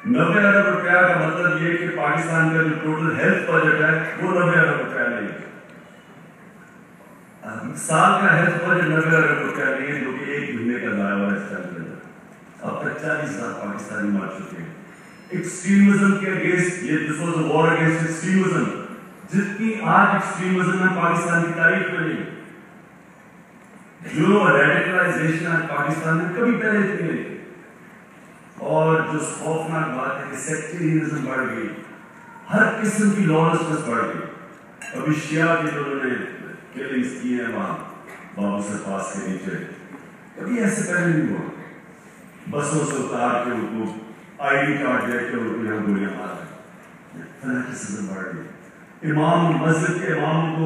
Speaker 1: 90 ارب روپیہ کا مطلب یہ کہ پاکستان کا جو ٹوٹل ہیلتھ بجٹ ہے وہ 90 ارب روپیہ نہیں ہے. سال کا ہیلتھ بجٹ 90 ارب روپیہ نہیں ہے، جو کہ 1 مہینے کا ضائع ہوا ہے. اب تک 40 لاکھ پاکستانی مار چکے ہیں. ایکسٹریمزم کے اگینسٹ، یہ this was a war against extremism. جتنی آج ایکسٹریمزم ہے پاکستان کی تاریخ میں نہیں. جو ریڈیکلائزیشن ہے پاکستان میں کبھی پہلے اتنی نہیں. اور جو خوفناک بات ہے کہ سیکٹریزم بڑھ گئی، ہر قسم کی لالسنس بڑھ گئی. ابھی شیعہ کے جو انہوں نے کلنگز کی ہیں وہاں بابو سرفاز کے نیچے، کبھی ایسے پہلے نہیں ہوا. بسوں سے اتار کے ان کو آئی ڈی کارڈ دے کے ان کو یہاں گولیاں مار رہے. فناٹسزم بڑھ گئی. امام مسجد کے امام کو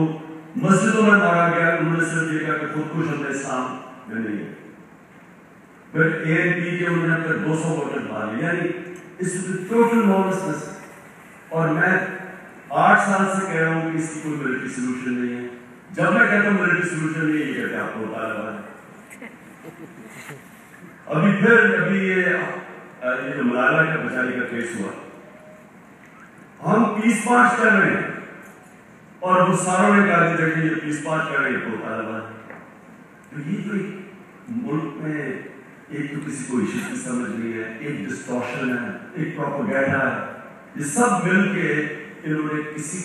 Speaker 1: مسجدوں میں مارا گیا. انہوں نے صرف یہ کہا کہ خودکش ہم نے اسلام میں نہیں. پھر اے این پی کے انہوں نے پھر 200 ووٹر مار لی. یعنی اس ٹوٹل لالسنس. اور میں 8 سال سے کہہ رہا ہوں کہ اس کی کوئی ملٹری سولوشن نہیں ہے. جب میں کہتا ہوں ملٹری سولوشن نہیں ہے، یہ کہتے ہیں آپ کو طالبان ہے. ابھی یہ جو ملالہ کا بچانے کا کیس ہوا، ہم پیس مارچ کر رہے ہیں اور وہ ساروں نے کہا کہ دیکھیں یہ پیس مارچ کر رہے ہیں تو طالبان. تو یہ جو ملک میں ایک تو کسی کو ایشو کی سمجھ نہیں ہے, ایک ڈسٹورشن ہے, ایک پروپیگنڈا ہے. یہ سب مل کے انہوں نے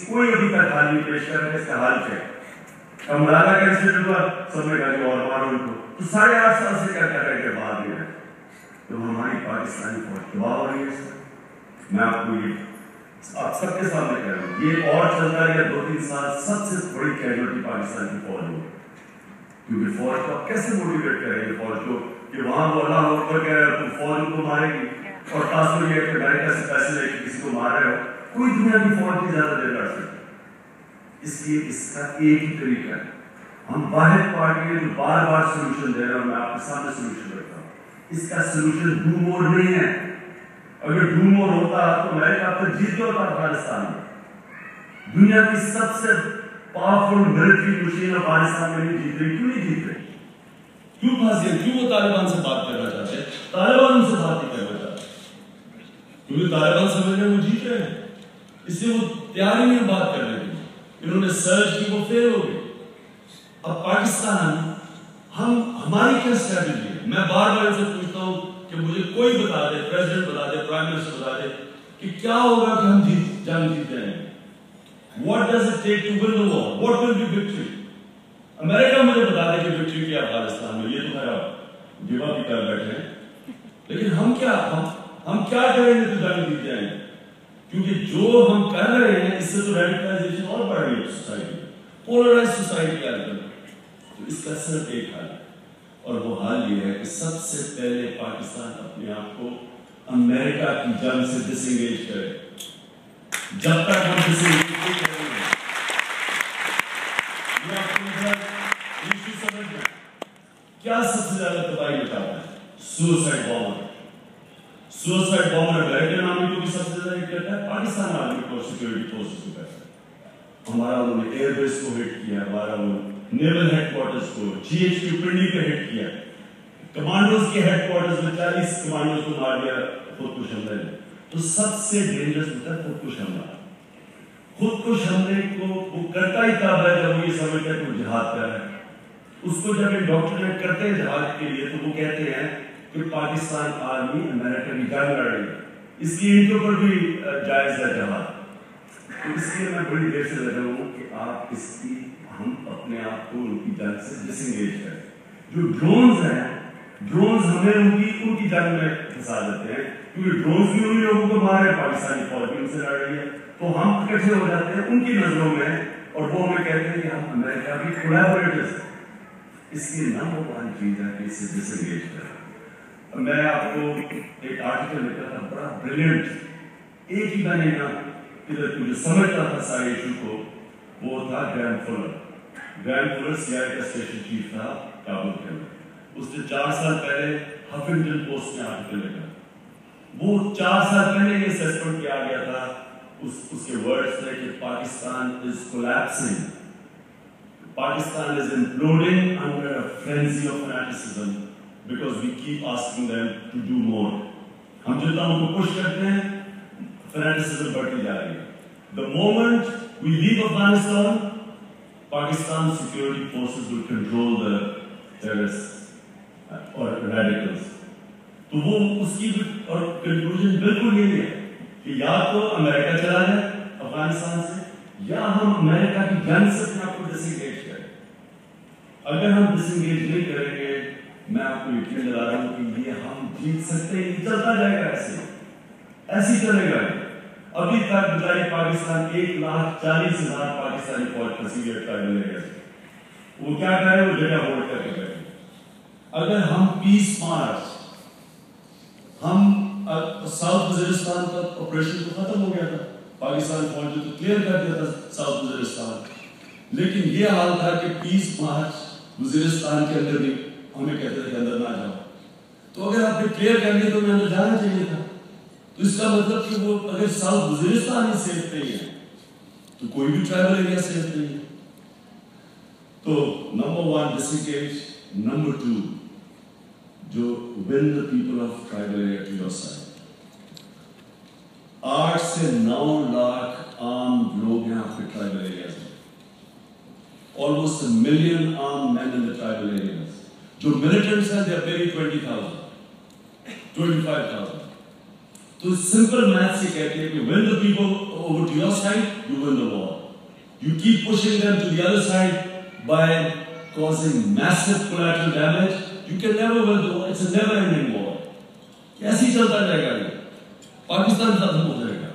Speaker 1: کوئی ابھی تک حال نہیں پیش کر رہے, اس کا حال کیا ہے. مولانا کا انسٹیٹیوٹ ہوا, سب نے کہا کہ اور مارو ان کو. تو 8.5 سال سے کیا کر رہے ہیں بعد میں تو ہماری پاکستانی فوج تباہ ہو رہی ہے. میں آپ کو یہ آپ سب کے سامنے کہہ رہا ہوں, یہ اور چلتا ہے 2-3 سال سب سے بڑی کیجوٹی پاکستان کی فوج ہوگی. کیونکہ فوج کو آپ کیسے موٹیویٹ کریں گے فوج کو کہ وہاں وہ اللہ اکبر کہہ رہا ہے تو فوج کو مارے گی, اور تاثر یہ ہے کہ امریکہ سے پیسے لے کے کسی کو مار رہے ہو. کوئی دنیا کی فوج کی زیادہ دیر لڑ سکتی. اس لیے اس کا ایک ہی طریقہ ہے, ہم واحد پارٹی ہے جو بار بار سولوشن دے رہے ہیں. میں آپ کے سامنے سولوشن رکھتا ہوں. اس کا سولوشن ڈو مور نہیں ہے. اگر ڈو مور ہوتا تو امریکہ پر جیت ہوتا افغانستان میں. دنیا کی سب سے پاورفل ملٹری مشین افغانستان میں نہیں جیت رہی. کیوں نہیں جیت رہی؟ کیوں پھنسی ہے؟ کیوں وہ طالبان سے بات کرنا چاہتے ہیں؟ طالبان ان سے بات نہیں کرنا چاہتے کیونکہ طالبان سمجھ رہے ہیں وہ جیت رہے ہیں, اس سے وہ تیار ہی نہیں بات کرنے کی. انہوں نے سرچ کی, وہ فیل ہو گئی. اب پاکستان ہماری کیا اسٹریٹجی ہے؟ میں بار بار ان سے پوچھتا ہوں کہ مجھے کوئی بتا دے, پریزیڈنٹ بتا دے, پرائم منسٹر بتا دے کہ کیا ہوگا کہ ہم جنگ جیت جائیں گے. What does it take to win the war? What will be victory? امریکہ مجھے بتا دے کہ وکٹری کیا افغانستان میں. یہ تو خیر آپ گیو اپ کر بیٹھے ہیں, لیکن ہم کیا کریں گے تو جنگ جیت جائیں گے. کیونکہ جو ہم کر رہے ہیں اس سے تو ریڈیکلائزیشن اور بڑھ رہی ہے سوسائٹی, پولرائز سوسائٹی آج کل. تو اس کا صرف ایک حل ہے, اور وہ حل یہ ہے کہ سب سے پہلے پاکستان اپنے آپ کو امریکہ کی جنگ سے ڈس انگیج کرے. جب تک ہم ڈس انگیج نہیں کریں گے, کیا سب سے زیادہ تباہی مچاتا ہے؟ سوسائڈ بامر. سوسائڈ بامر امریکن آرمی کو بھی سب سے زیادہ ہٹ کرتا ہے, پاکستان آرمی کو سیکورٹی فورسز کو کرتا ہے. ہمارا انہوں نے ایئر بیس کو ہٹ کیا, ہمارا نیول ہیڈ کوارٹرز کو, جی ایچ کیو پنڈی پہ ہٹ کیا, کمانڈوز کے ہیڈ کوارٹرز میں 40 کمانڈوز کو مار دیا خودکش حملے میں. تو سب سے ڈینجرس ہوتا ہے خودکش حملہ. خودکش حملے کو وہ کرتا ہی تب ہے جب وہ یہ سمجھتا ہے کہ جہاد کر رہا ہے. اس کو جب ایک ڈاکٹر کرتے ہیں جہاد کے لیے تو وہ کہتے ہیں کہ پاکستان آرمی امریکہ کی جنگ لڑ رہی ہے, اس لیے ان کے اوپر بھی جائز ہے جہاد. تو اس لیے میں بڑی دیر سے لگا ہوں کہ آپ اس کی ہم اپنے آپ کو ان کی جنگ سے ڈس انگیج کریں. جو ڈرونز ہیں, ڈرونز ہمیں ان کی جنگ میں پھنسا دیتے ہیں, کیونکہ ڈرونز بھی انہی لوگوں کو مار رہے ہیں, پاکستانی فوج بھی ان سے لڑ رہی ہے. تو ہم اکٹھے ہو جاتے ہیں ان کی نظروں میں, اور وہ ہمیں کہتے ہیں کہ ہم امریکہ کی کولیبوریٹرز ہیں. اس کی نمبر 1 چیز ہے کہ اسے ڈس انگیج کریں. میں آپ کو ایک آرٹیکل لکھا تھا بڑا بریلینٹ, ایک ہی بنے گا ادھر جو سمجھتا تھا سارے ایشو کو, وہ تھا گرین فولر. گرین فولر سی آئی کا اسٹیشن چیف تھا کابل کے اندر. اس نے 4 سال پہلے ہفنگٹن پوسٹ میں آرٹیکل لکھا. وہ 4 سال پہلے یہ اسیسمنٹ کیا گیا تھا, اس کے ورڈز تھے کہ پاکستان از collapsing, Pakistan is imploding under a frenzy of fanaticism because we keep asking them to do more. ہم جتنا ان کو push کرتے ہیں, fanaticism بڑھتی جا رہی ہے. The moment we leave Afghanistan, Pakistan security forces will control the terrorists or radicals. تو وہ اس کی اور conclusion بالکل یہی ہے کہ یا تو امریکہ چلا جائے افغانستان سے, یا ہم امریکہ کی جنگ سے اپنے آپ کو ڈس انگیج کریں. اگر ہم ڈس انگیج نہیں کریں گے, میں آپ کو یقین دلا رہا ہوں کہ یہ ہم جیت سکتے ہیں. چلتا جائے گا ایسے چلے گا. ابھی تک بچاری پاکستان 1,40,000 پاکستانی فوج پھنسی ہے ٹرائبل ایریا سے. وہ کیا کرے, وہ جگہ ہولڈ کر کے بیٹھے. اگر ہم پیس مارچ, ہم ساؤتھ وزیرستان کا آپریشن تو ختم ہو گیا تھا, پاکستان فوج نے تو کلیئر کر دیا تھا ساؤتھ وزیرستان, لیکن یہ حال تھا کہ 20 مارچ وزیرستان کے اندر بھی ہمیں کہتے تھے کہ اندر نہ جاؤ. تو اگر آپ نے کلیئر کر لیا تو ہمیں اندر جانا چاہیے تھا. تو اس کا مطلب کہ وہ اگر ساؤتھ وزیرستان ہی سیف نہیں ہے تو کوئی بھی ٹرائبل ایریا سیف نہیں ہے. تو نمبر 1 ڈس انگیج, نمبر 2 جو win the people of tribal area to your side. 8 سے 9 لاکھ عام لوگ ہیں آپ کے ٹرائبل ایریاز میں. Almost 1 million armed men in the tribal areas. جو militants ہیں, they are paying 20,000, 25,000. تو simple math سے کہتے ہیں کہ when the people over to your side, you win the war. You keep pushing them to the other side by causing massive collateral damage. You can never win the war. It's a never-ending war. کیسے چلتا جائے گا یہ؟ پاکستان ختم ہو جائے گا.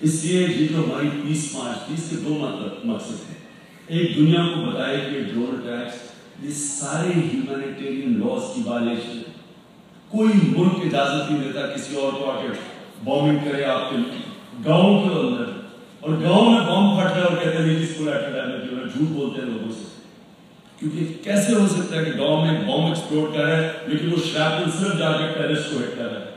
Speaker 1: اس لیے یہ جو ہماری پیس مارچ تھی, اس کے دو مقصد ہیں. ایک, دنیا کو بتائے کہ ڈرون اٹیکس یہ سارے ہیومینیٹیرین لاز کی وائلیشن ہے. کوئی ملک اجازت نہیں دیتا کسی اور کو آ کے بومنگ کرے آپ کے گاؤں کے اندر, اور گاؤں میں بم پھٹ رہا اور کہتے ہیں اس کو لیٹر ڈیمیج جو ہے, جھوٹ بولتے ہیں لوگوں سے. کیونکہ کیسے ہو سکتا ہے کہ گاؤں میں بم ایکسپلوڈ کر رہا ہے لیکن وہ شراپل صرف جا کے ٹیرس کو ہٹ کر رہا ہے.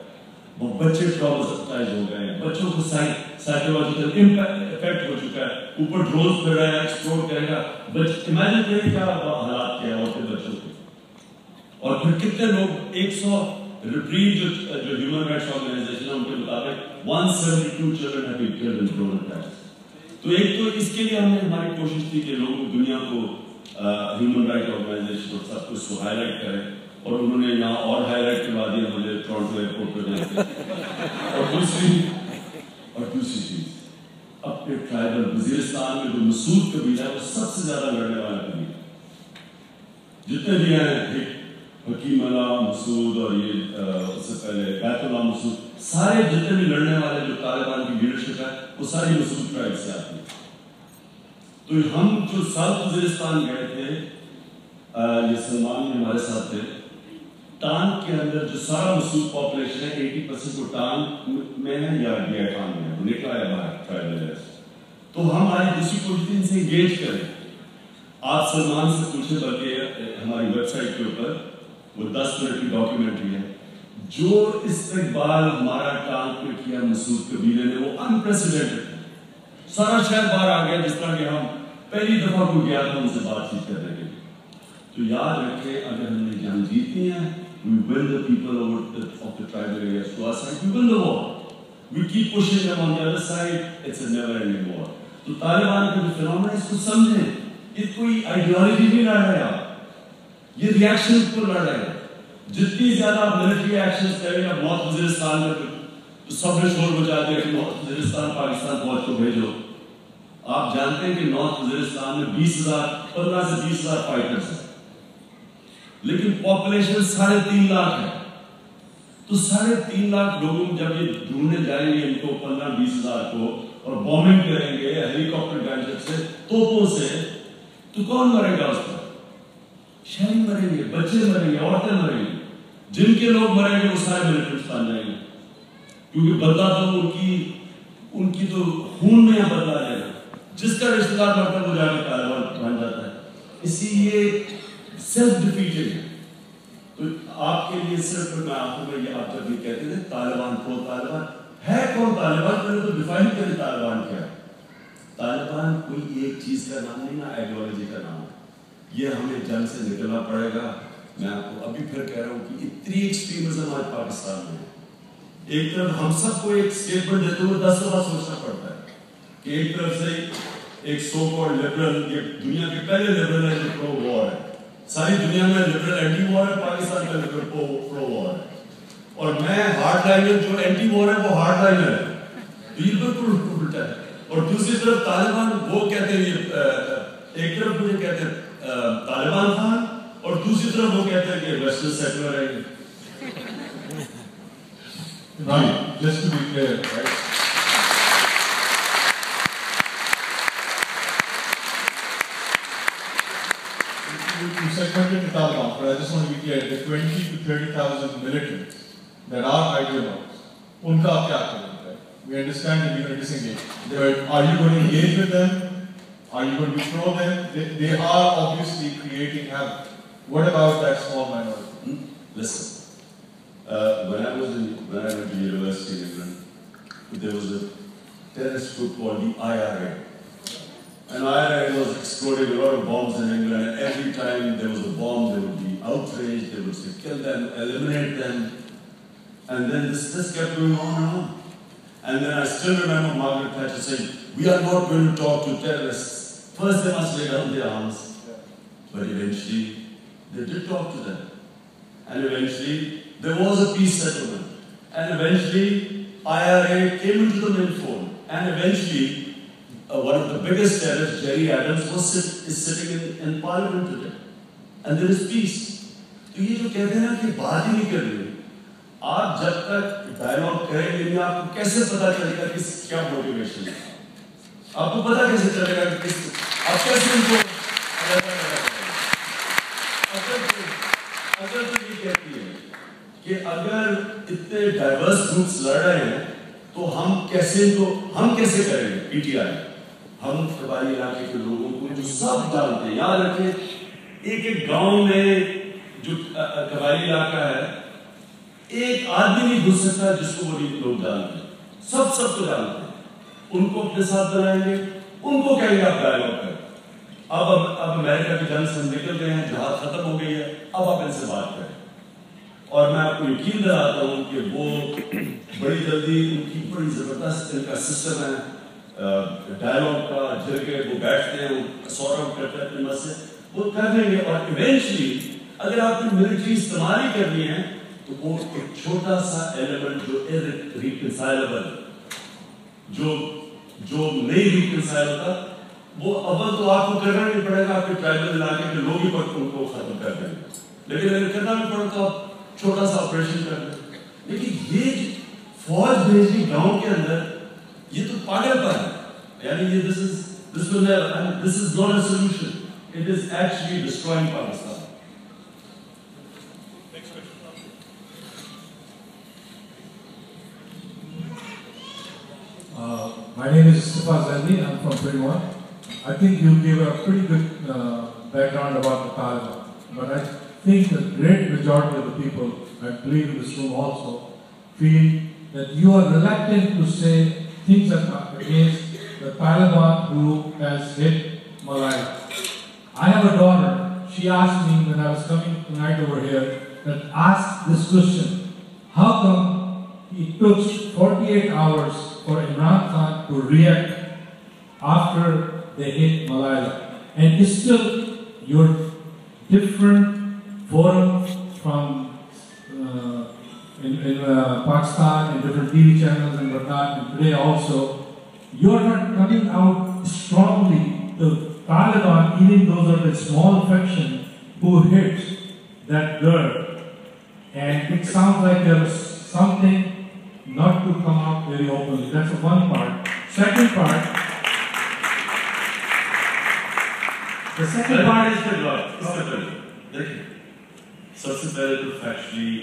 Speaker 1: وہ بچے ٹراماٹائز ہو گئے ہیں, بچوں کو سائیکولوجیکل افیکٹ ہو چکا ہے. اوپر ڈرونز پھر رہا ہے, ایکسپلوڈ کرے گا. امیجن کریں کیا حالات کیا ہوتے ہیں بچوں کے. اور پھر کتنے لوگ 100 ریپریو جو ہیومن رائٹس آرگنائزیشن ہے ان کے مطابق 172 children have been killed in drone attacks. تو ایک تو اس کے لیے ہم نے ہماری کوشش تھی کہ لوگوں دنیا کو ہیومن رائٹ آرگنائزیشن اور سب کچھ کو ہائی لائٹ کریں, اور انہوں نے یہاں اور ہائی لائٹ کروا دیا مجھے ٹورنٹو ایئرپورٹ پہ جانے کے. اور دوسری چیز, اپنے ٹرائبل وزیرستان میں جو مسعود قبیلہ ہے وہ سب سے زیادہ لڑنے والا قبیلہ ہے. جتنے بھی ہیں, حکیم اللہ مسعود اور یہ اس سے پہلے بیت اللہ مسعود, سارے جتنے بھی لڑنے والے جو طالبان کی لیڈرشپ ہے وہ ساری مسعود ٹرائب سے آتی ہے. تو ہم جو ساؤتھ وزیرستان گئے تھے, یہ سلمان بھی ہمارے ساتھ تھے, ٹانک کے اندر جو سارا مسعود پاپولیشن ہے 80% وہ ٹانک میں ہے یا ڈیاٹان میں ہے, وہ نکلا ہے باہر ٹرائبل ایریا سے. تو ہم ہماری دوسری کوشش ان سے انگیج کریں. آپ سلمان سے پوچھیں, بلکہ ہماری ویب سائٹ کے اوپر وہ 10 منٹ کی ڈاکیومنٹری ہے, جو استقبال ہمارا ٹانک میں کیا مسعود قبیلے نے وہ انپریسیڈنٹڈ ہے. سارا شہر باہر آ گیا, جس طرح کہ ہم پہلی دفعہ کو گیا تھا ان سے بات چیت کرنے کے لیے. تو یاد رکھیں, اگر ہم نے جنگ جیتنی ہے, we win the people of the tribal areas to our side, we win the war. We keep pushing them on the other side, it's a never-ending war. تو طالبان کا جو فنومنا ہے اس کو سمجھیں, یہ کوئی آئیڈیالوجی نہیں لڑ رہے آپ, یہ ریاکشن کو لڑ رہے ہیں. جتنی زیادہ آپ ملٹری ایکشنز کریں گے, نارتھ وزیرستان میں تو سب نے شور مچا دیا کہ نارتھ وزیرستان پاکستان فوج کو بھیجو. آپ جانتے ہیں کہ نارتھ وزیرستان میں 15 سے 20,000 فائٹرز ہیں, لیکن پاپولیشن 3.5 لاکھ ہے. تو 3.5 لاکھ لوگوں جب یہ ڈھونڈنے جائیں گے ان کو 15-20 ہزار کو, اور بومنگ کریں گے ہیلی کاپٹر گنجٹ سے, توپوں سے, تو کون مرے گا اس پر؟ شہری مریں گے, بچے مریں گے, عورتیں مریں گی. جن کے لوگ مریں گے وہ سارے ملٹنٹس بن جائیں گے, کیونکہ بدلہ تو ان کی تو خون میں بدلا جائے گا. جس کا رشتہ دار مرتا ہے وہ جا کے طالبان بن جاتا ہے. اسی یہ سیلف ڈیفیٹڈ ہے. تو آپ کے لیے صرف میں آخر میں یہ آپ جب یہ کہتے ہیں طالبان پرو طالبان ہے کون؟ طالبان پہلے تو ڈیفائن کریں طالبان کیا ہے. طالبان کوئی ایک چیز کا نام نہیں, نہ آئیڈیالوجی کا نام ہے. یہ ہمیں جنگ سے نکلنا پڑے گا. میں آپ کو ابھی پھر کہہ رہا ہوں کہ اتنی ایکسٹریمزم آج پاکستان میں ہے. ایک طرف ہم سب کو ایک اسٹیٹمنٹ دیتے ہوئے 10 دفعہ سوچنا پڑتا ہے کہ ایک طرف سے ایک سو کالڈ لبرل, یہ دنیا کے پہلے لبرل ہے جو پرو وار ہے. ساری دنیا میں لبرل اینٹی وار ہے, پاکستان کا لبرل پرو وار ہے. اور میں ہارڈ لائنر جو اینٹی وار ہے وہ ہارڈ لائنر ہے. یہ بالکل الٹا ہے. اور دوسری طرف طالبان وہ کہتے ہیں, ایک طرف مجھے کہتے ہیں طالبان خان, اور دوسری طرف وہ کہتے ہیں کہ ویسٹرن سیکولر ہے.
Speaker 2: Right, just to be clear, right? You segmented the Taliban, but I just want to be clear, the 20 to 30,000 militants that are ideologues, unka aap kya karenge, right? We understand that you're going to disengage, but are you going to engage with them? Are you going to pro them? They are obviously creating havoc. What about that small minority?
Speaker 1: Listen. When I went to university in England, there was a terrorist group called the IRA. And IRA was exploding a lot of bombs in England, and every time there was a bomb, they would be outraged, they would say, kill them, eliminate them. And then this kept going on and on. And then I still remember Margaret Thatcher saying, we are not going to talk to terrorists. First they must lay down their arms. But eventually, They did talk to them. And eventually, there was a peace settlement. And eventually, IRA came into the main fold. And eventually, one of the biggest terrorists, Jerry Adams, is sitting in Parliament today. And there is peace. تو یہ جو کہتے ہیں نا کہ بات ہی نہیں کر رہی، آپ جب تک ڈائلاگ کریں گے آپ کو کیسے پتا چلے گا کہ کیا موٹیویشن ہے؟ آپ کو پتا کیسے چلے گا کہ آپ کیسے ان کو اگر تو یہ کہتی ہے کہ اگر اتنے ڈائیورس گروپس لڑ رہے ہیں تو ہم کیسے کریں گے؟ پی ٹی آئی ہم قبائلی علاقے کے لوگوں کو جو سب جانتے ہیں، یاد رکھیں ایک گاؤں میں جو قبائلی علاقہ ہے ایک آدمی نہیں گھس سکتا جس کو وہ لوگ جانتے ہیں، سب کو جانتے ہیں، ان کو اپنے ساتھ بنائیں گے، ان کو کہیں گے آپ ڈائیلاگ کریں۔ اب امریکہ کی جنگ سے ہم نکل گئے ہیں، جہاد ختم ہو گئی ہے، اب آپ ان سے بات کریں۔ اور میں آپ کو یقین دلاتا ہوں کہ وہ بڑی جلدی ان کی بڑی زبردست ان کا سسٹم ہے ڈائیلاگ کا، جھر کے وہ بیٹھتے ہیں، وہ سارٹ آؤٹ کرتے ہیں اپنے مسئلے، وہ کر دیں گے۔ اور ایونچولی اگر آپ نے ملٹری استعمال ہی کرنی ہے تو وہ ایک چھوٹا سا ایلیمنٹ جو ریکنسائلبل، جو نہیں ریکنسائل ہوتا، وہ اول تو آپ کو کرنا نہیں پڑے گا، آپ کے ٹرائبل علاقے کے لوگ ہی پر ان کو ختم کر دیں گے، لیکن اگر کرنا بھی پڑے تو آپ چھوٹا سا آپریشن کر دیں۔ لیکن یہ فوج بھیجی گاؤں کے اندر، یہ تو پاگل پر ہے، یعنی یہ this is not a solution. It is actually destroying Pakistan.
Speaker 6: My name is Mustafa Zandi. I'm from 21. I think you gave a pretty good background about the Taliban, but I think the great majority of the people, I believe in this room also, feel that you are reluctant to say things against the Taliban who has hit Malaya. I have a daughter. She asked me when I was coming tonight over here, that asked this question: how come it took 48 hours for Imran Khan to react after they hit Malaya? And it's still your different forums from in Pakistan, in different TV channels and whatnot, and today also, you're not coming out strongly to Taliban, even those are the small faction who hit that girl. And it sounds like there was something not to come out very openly. That's the one part. Second part, the second part is the God.
Speaker 1: سب سے پہلے تو factually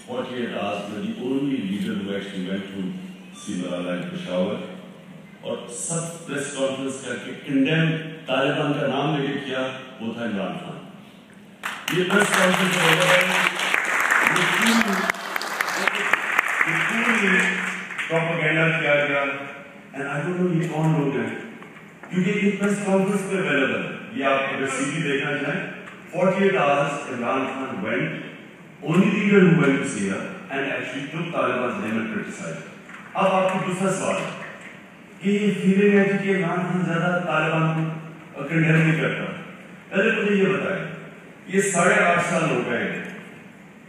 Speaker 1: 48 hours میں the only leader who actually went to see Malala in Peshawar اور سب press conference کر کے condemn Taliban کا نام لے کے کیا، وہ تھا عمران خان۔ یہ پریس کانفرنس ہو رہا ہے، پروپیگنڈا کیا گیا، اینڈ آئی ڈونٹ نو یہ کون لوگ ہیں، کیونکہ یہ پریس کانفرنس پہ اویلیبل ہے، یہ آپ اگر سی وی دیکھنا چاہیں 48 hours Imran Khan went, only leader who went to see her and actually took Taliban's name and criticized. اب آپ کو دوسرا سوال ہے کہ یہ فیلنگ ہے کہ عمران خان زیادہ طالبان کو کنڈیم نہیں کرتا۔ پہلے مجھے یہ بتائیں، یہ 8.5 سال ہو گئے،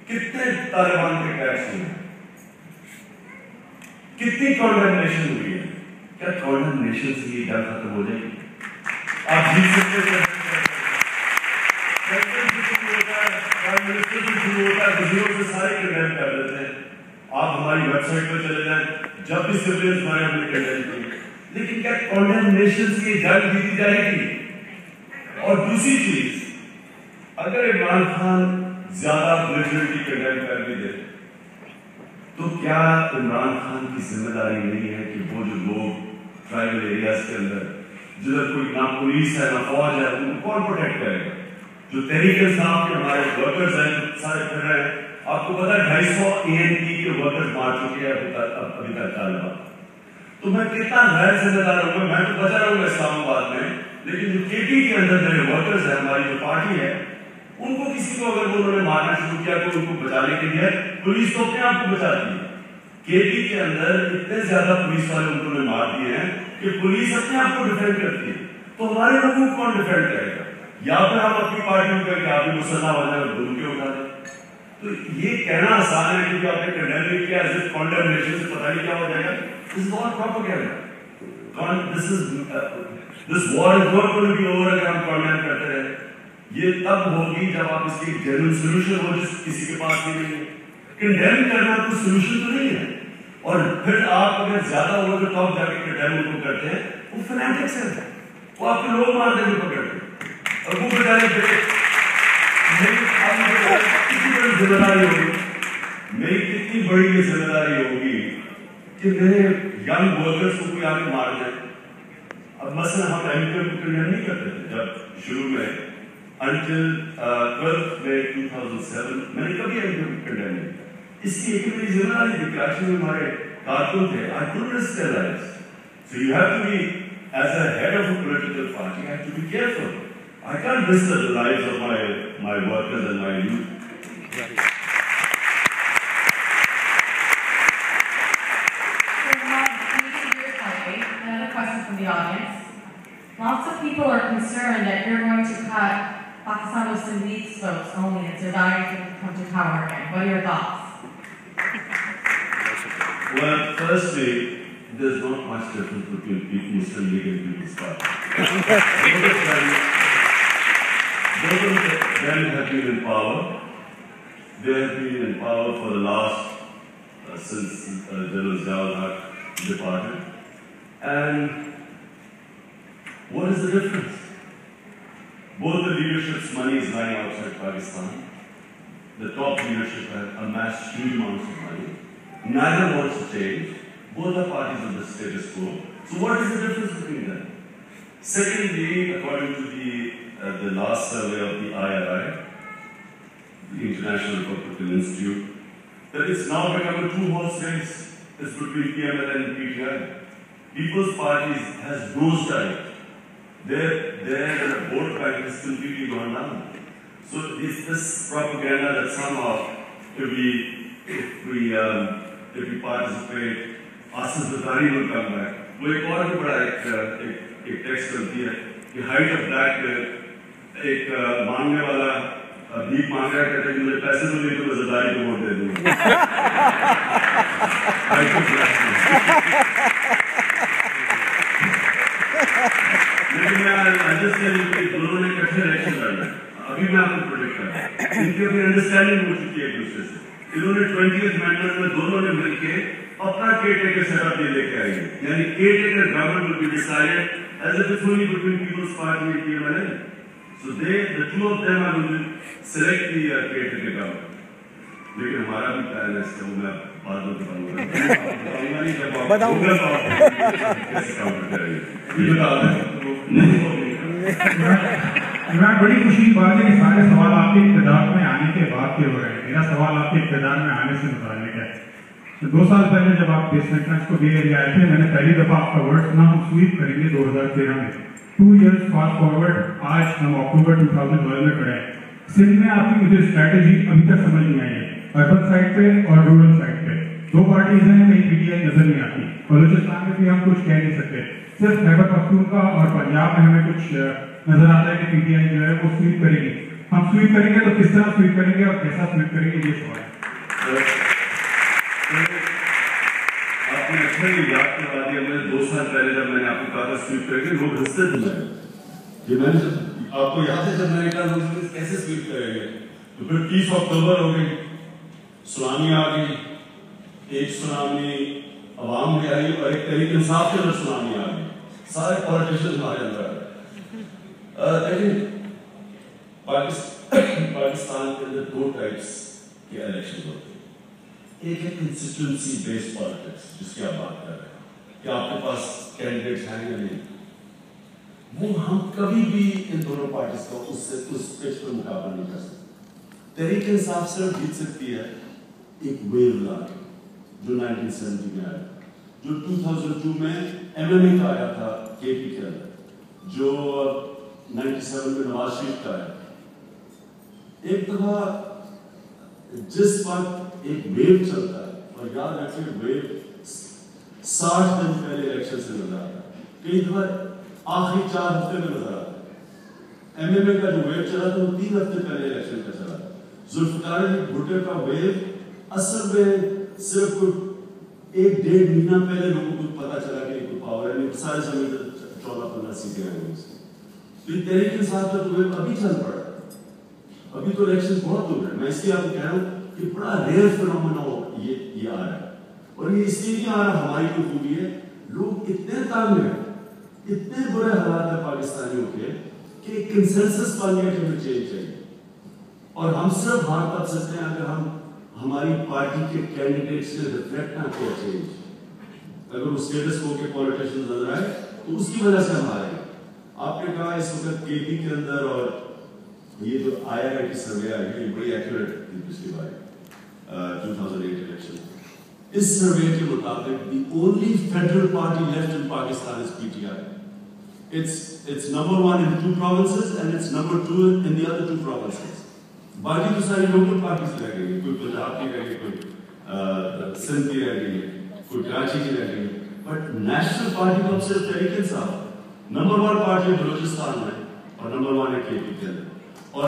Speaker 1: کتنے طالبان کے کیس ہوئے، کتنی کانڈیمنیشن ہوئی ہے؟ کیا کانڈیمنیشن سے یہ جنگ ختم ہو جائے گی؟ آپ جیت سکتے ہیں، سے سارے کنڈیم کر دیتے ہیں، آپ ہماری ویب سائٹ پر چلے جائیں، جب بھی سویلنس ہمارے ہم نے کنڈیم کی، لیکن کیا کانڈیمنیشن سے یہ جنگ جیتی جائے گی؟ اور دوسری چیز، اگر عمران خان زیادہ بلیٹرلی کنڈیم کر بھی دے تو کیا عمران خان کی ذمہ داری نہیں ہے کہ وہ جو لوگ ٹرائبل ایریاز کے اندر جدھر کوئی نہ پولیس ہے نہ فوج ہے، ان کو کون پروٹیکٹ کرے گا؟ جو تحریک انصاف کے ہمارے ورکرز ہیں سارے پھر رہے ہیں، آپ کو پتا ہے 250 ANP کے ورکرز مار چکے ہیں ابھی تک طالبان۔ تو میں کتنا غیر ذمہ دار ہوں گا، میں تو بچا رہوں گا اسلام آباد میں، لیکن جو KP کے اندر میرے ورکرز ہیں، ہماری جو پارٹی ہے، ان کو کسی کو اگر انہوں نے مارنا شروع کیا تو ان کو بچانے کے لیے پولیس تو اپنے آپ کو بچاتی ہے۔ KP کے اندر اتنے زیادہ پولیس والے انہوں نے مار دیے ہیں کہ پولیس اپنے آپ کو ڈیفینڈ کرتی ہے، تو ہمارے لوگوں کو کون ڈیفینڈ کرے گا؟ یا پھر ہم اپنی پارٹی میں کہیں کہ آپ بھی مسلح ہو جائے اور ڈھونڈ کے اٹھا دیں. تو یہ کہنا آسان ہے کیونکہ آپ نے کنڈیم نہیں کیا ایز اف کنڈیمنیشن سے پتہ نہیں کیا ہو جائے گا. This is not propaganda. This war is not going to be over اگر ہم کنڈیم کرتے رہے. یہ تب ہوگی جب آپ اس کی جنرل سولوشن ہو جس کسی کے پاس بھی نہیں ہے. کنڈیم کرنا کوئی سولوشن تو نہیں ہے. اور پھر آپ اگر زیادہ اوور دا ٹاپ جا کے کنڈیم کو کرتے ہیں وہ فنیٹکس ہے, وہ آپ کے لوگ مارتے ہوئے پکڑتے اور وہ بچارے کتنی بڑی ذمہ داری ہوگی, میری کتنی بڑی یہ ذمہ داری ہوگی کہ میرے ینگ ورکرس کو کوئی آگے مار دیں. اب مثلا ہم ایم کو کنڈیم نہیں کرتے تھے جب شروع میں انٹل 12 مئی 2007 میں نے کبھی ایم کو کنڈیم نہیں کیا. اس کی ایک میری ذمہ داری تھی. کراچی میں ہمارے کارکن تھے. I couldn't risk their lives. So you have to be, as a head of a political party, you have to be careful. I can't risk the lives of my workers and my youth.
Speaker 4: Another question from the audience. Lots of people are concerned that you're going to cut Pakistan Muslim League's votes only and Zardari can come to power again. What are your thoughts?
Speaker 1: Well, firstly, there's not much difference between Muslim League and People's Party. Both of them have been in power. They have been in power for the last, since General Ziaul Haq departed. And what is the difference? Both the leadership's money is lying outside Pakistan. The top leadership have amassed huge amounts of money. Neither wants to change. Both are parties of the status quo. So what is the difference between them? Secondly, according to the last survey of the IRI, the International Republican Institute, that it's now become a two-horse race. It's between PML and PTI. People's Party has nosedived. Their vote bank has completely gone down. So it's this propaganda that somehow, if we participate, Asif Zardari will come back. وہ ایک اور بھی بڑا ایک text کرتی ہے کہ height of black ایک مانگنے والا بھیک مانگ رہا ہے, کہتے ہیں کہ مجھے پیسے تو نہیں تو میں زرداری کو ووٹ دے دوں گا. لیکن میں دونوں نے کیسے الیکشن لڑنا ہے ابھی میں آپ کو پروڈکٹ کر رہا ہوں. ان کی ابھی انڈرسٹینڈنگ ہو چکی ہے ایک دوسرے سے. انہوں نے 20th amendment میں دونوں نے مل کے اپنا کیئر ٹیکر سیٹ اپ یہ لے کے آئے ہیں. یعنی care taker government will be decided as if it's only between People's Party and PML. So the two of them are going to select the cater کے government. لیکن ہمارا بھی پلان ہے اس کا, وہ میں بعد میں بتاؤں گا نہیں جب آپ ہوگا تو آپ کیسے کاؤنٹر کریں گے یہ بتا دیں.
Speaker 7: عمران, بڑی خوشی کی بات ہے کہ سارے سوال آپ کے اقتدار میں آنے کے بعد کے ہو رہے ہیں. میرا سوال آپ کے اقتدار میں آنے سے متعلق ہے. 2 سال پہلے جب آپ بیسمنٹ ٹرنچ کو بھی ایریا آئے تھے, میں نے پہلی دفعہ آپ کا ورڈ سنا ہم سویپ کریں گے 2013 میں. 2 years فاسٹ فارورڈ, آج ہم اکتوبر 2012 میں کھڑے ہیں. سندھ میں آپ کی مجھے اسٹریٹجی ابھی تک سمجھ نہیں آئی ہے, اربن سائڈ پہ اور رورل سائڈ پہ. 2 پارٹیز ہیں, کہیں پی ٹی آئی نظر نہیں آتی. بلوچستان میں بھی ہم کچھ کہہ نہیں سکتے. صرف خیبر پختونخوا اور پنجاب میں ہمیں کچھ نظر آتا ہے کہ پی ٹی آئی جو ہے وہ سویپ کرے گی. ہم سویپ کریں گے تو کس طرح سویپ کریں گے اور کیسا سویپ کریں گے, یہ سوال ہے.
Speaker 1: آپ نے اچھا ہی یاد کروا دیا. میں 2 سال پہلے جب میں نے آپ کو کہا تھا سویپ کریں گے, لوگ ہنستے تھے. کہ میں نے آپ کو یاد ہے جب میں نے کہا لوگ کیسے سویپ کریں گے, تو پھر 30 اکتوبر ہو گئی, سونامی آ گئی. ایک سونامی عوام میں آئی اور ایک تحریک انصاف کے اندر سونامی آ گئی. سارے پالیٹیشن ہمارے اندر آ گئے. لیکن پاکستان کے اندر 2 ٹائپس کے الیکشن ہوتے ہیں. ایک ہے کنسٹیٹوئنسی بیسڈ پالیٹکس جس کی آپ بات کر رہے ہیں کہ آپ کے پاس کینڈیڈیٹس ہیں یا نہیں. وہ ہم کبھی بھی ان دونوں پارٹیز کو اس پچ پر مقابلہ نہیں کر سکتے. تحریک انصاف صرف جیت سکتی ہے ایک ویو لا کے جو 1970 میں آیا, جو 2002 میں MMA کا آیا تھا کے پی کے اندر, جو 97 میں نواز شریف کا آیا. ایک دفعہ جس وقت ایک ویو چلتا ہے, اور یاد رکھیں ویو 60 دن پہلے الیکشن سے نظر آتا ہے, کئی دفعہ آخری 4 ہفتے میں نظر آتا ہے. MMA کا جو ویو چلا تھا وہ 3 ہفتے پہلے الیکشن کا چلا تھا. ذوالفقار علی بھٹو کا ویو اصل میں صرف 1-1.5 مہینہ پہلے لوگوں کو پتا چلا کہ کوئی پاور ہے نہیں, سارے سمجھتے 14-15 سیٹیں آئیں گی اس کی. تو یہ تحریک انصاف کا تو ویو ابھی چل پڑا ہے, ابھی تو الیکشن بہت دور ہے. میں اس لیے آپ کو کہہ رہا ہوں کہ بڑا ریئر فینومینا یہ آ رہا ہے, اور یہ اس لیے نہیں آ رہا, ہماری کوئی خوبی ہے, لوگ اتنے تانگ ہیں, اتنے برے حالات ہیں پاکستانیوں کے کہ ایک کنسنسس بن گیا کہ ہمیں چینج چاہیے. اور ہم صرف باہر تب سکتے ہیں اگر ہم ہماری پارٹی کے کینڈیڈیٹ سے ریفلیکٹ نہ کیا چینج. اگر وہ اسٹیٹس کو کے پولیٹیشن نظر آئے تو اس کی وجہ سے ہم آ رہے ہیں. آپ نے کہا اس وقت کے پی کے اندر, اور یہ جو آئی آر آئی کی سروے آئی ہے یہ بڑی ایکوریٹ تھی پچھلی بار 2008 الیکشن. اس سروے کے مطابق the only federal party left in Pakistan is P T I. It's number 1 in 2 provinces and it's number 2 in the other 2 provinces. باقی تو ساری لوکل پارٹیز رہ گئی, کوئی پنجاب کی رہ گئی, کوئی سندھ کی رہ گئی, کوئی کراچی کی رہ گئی, بٹ نیشنل پارٹی تو اب صرف تحریک انصاف نمبر 1 پارٹی بلوچستان میں اور نمبر 1 ہے کے پی کے اندر.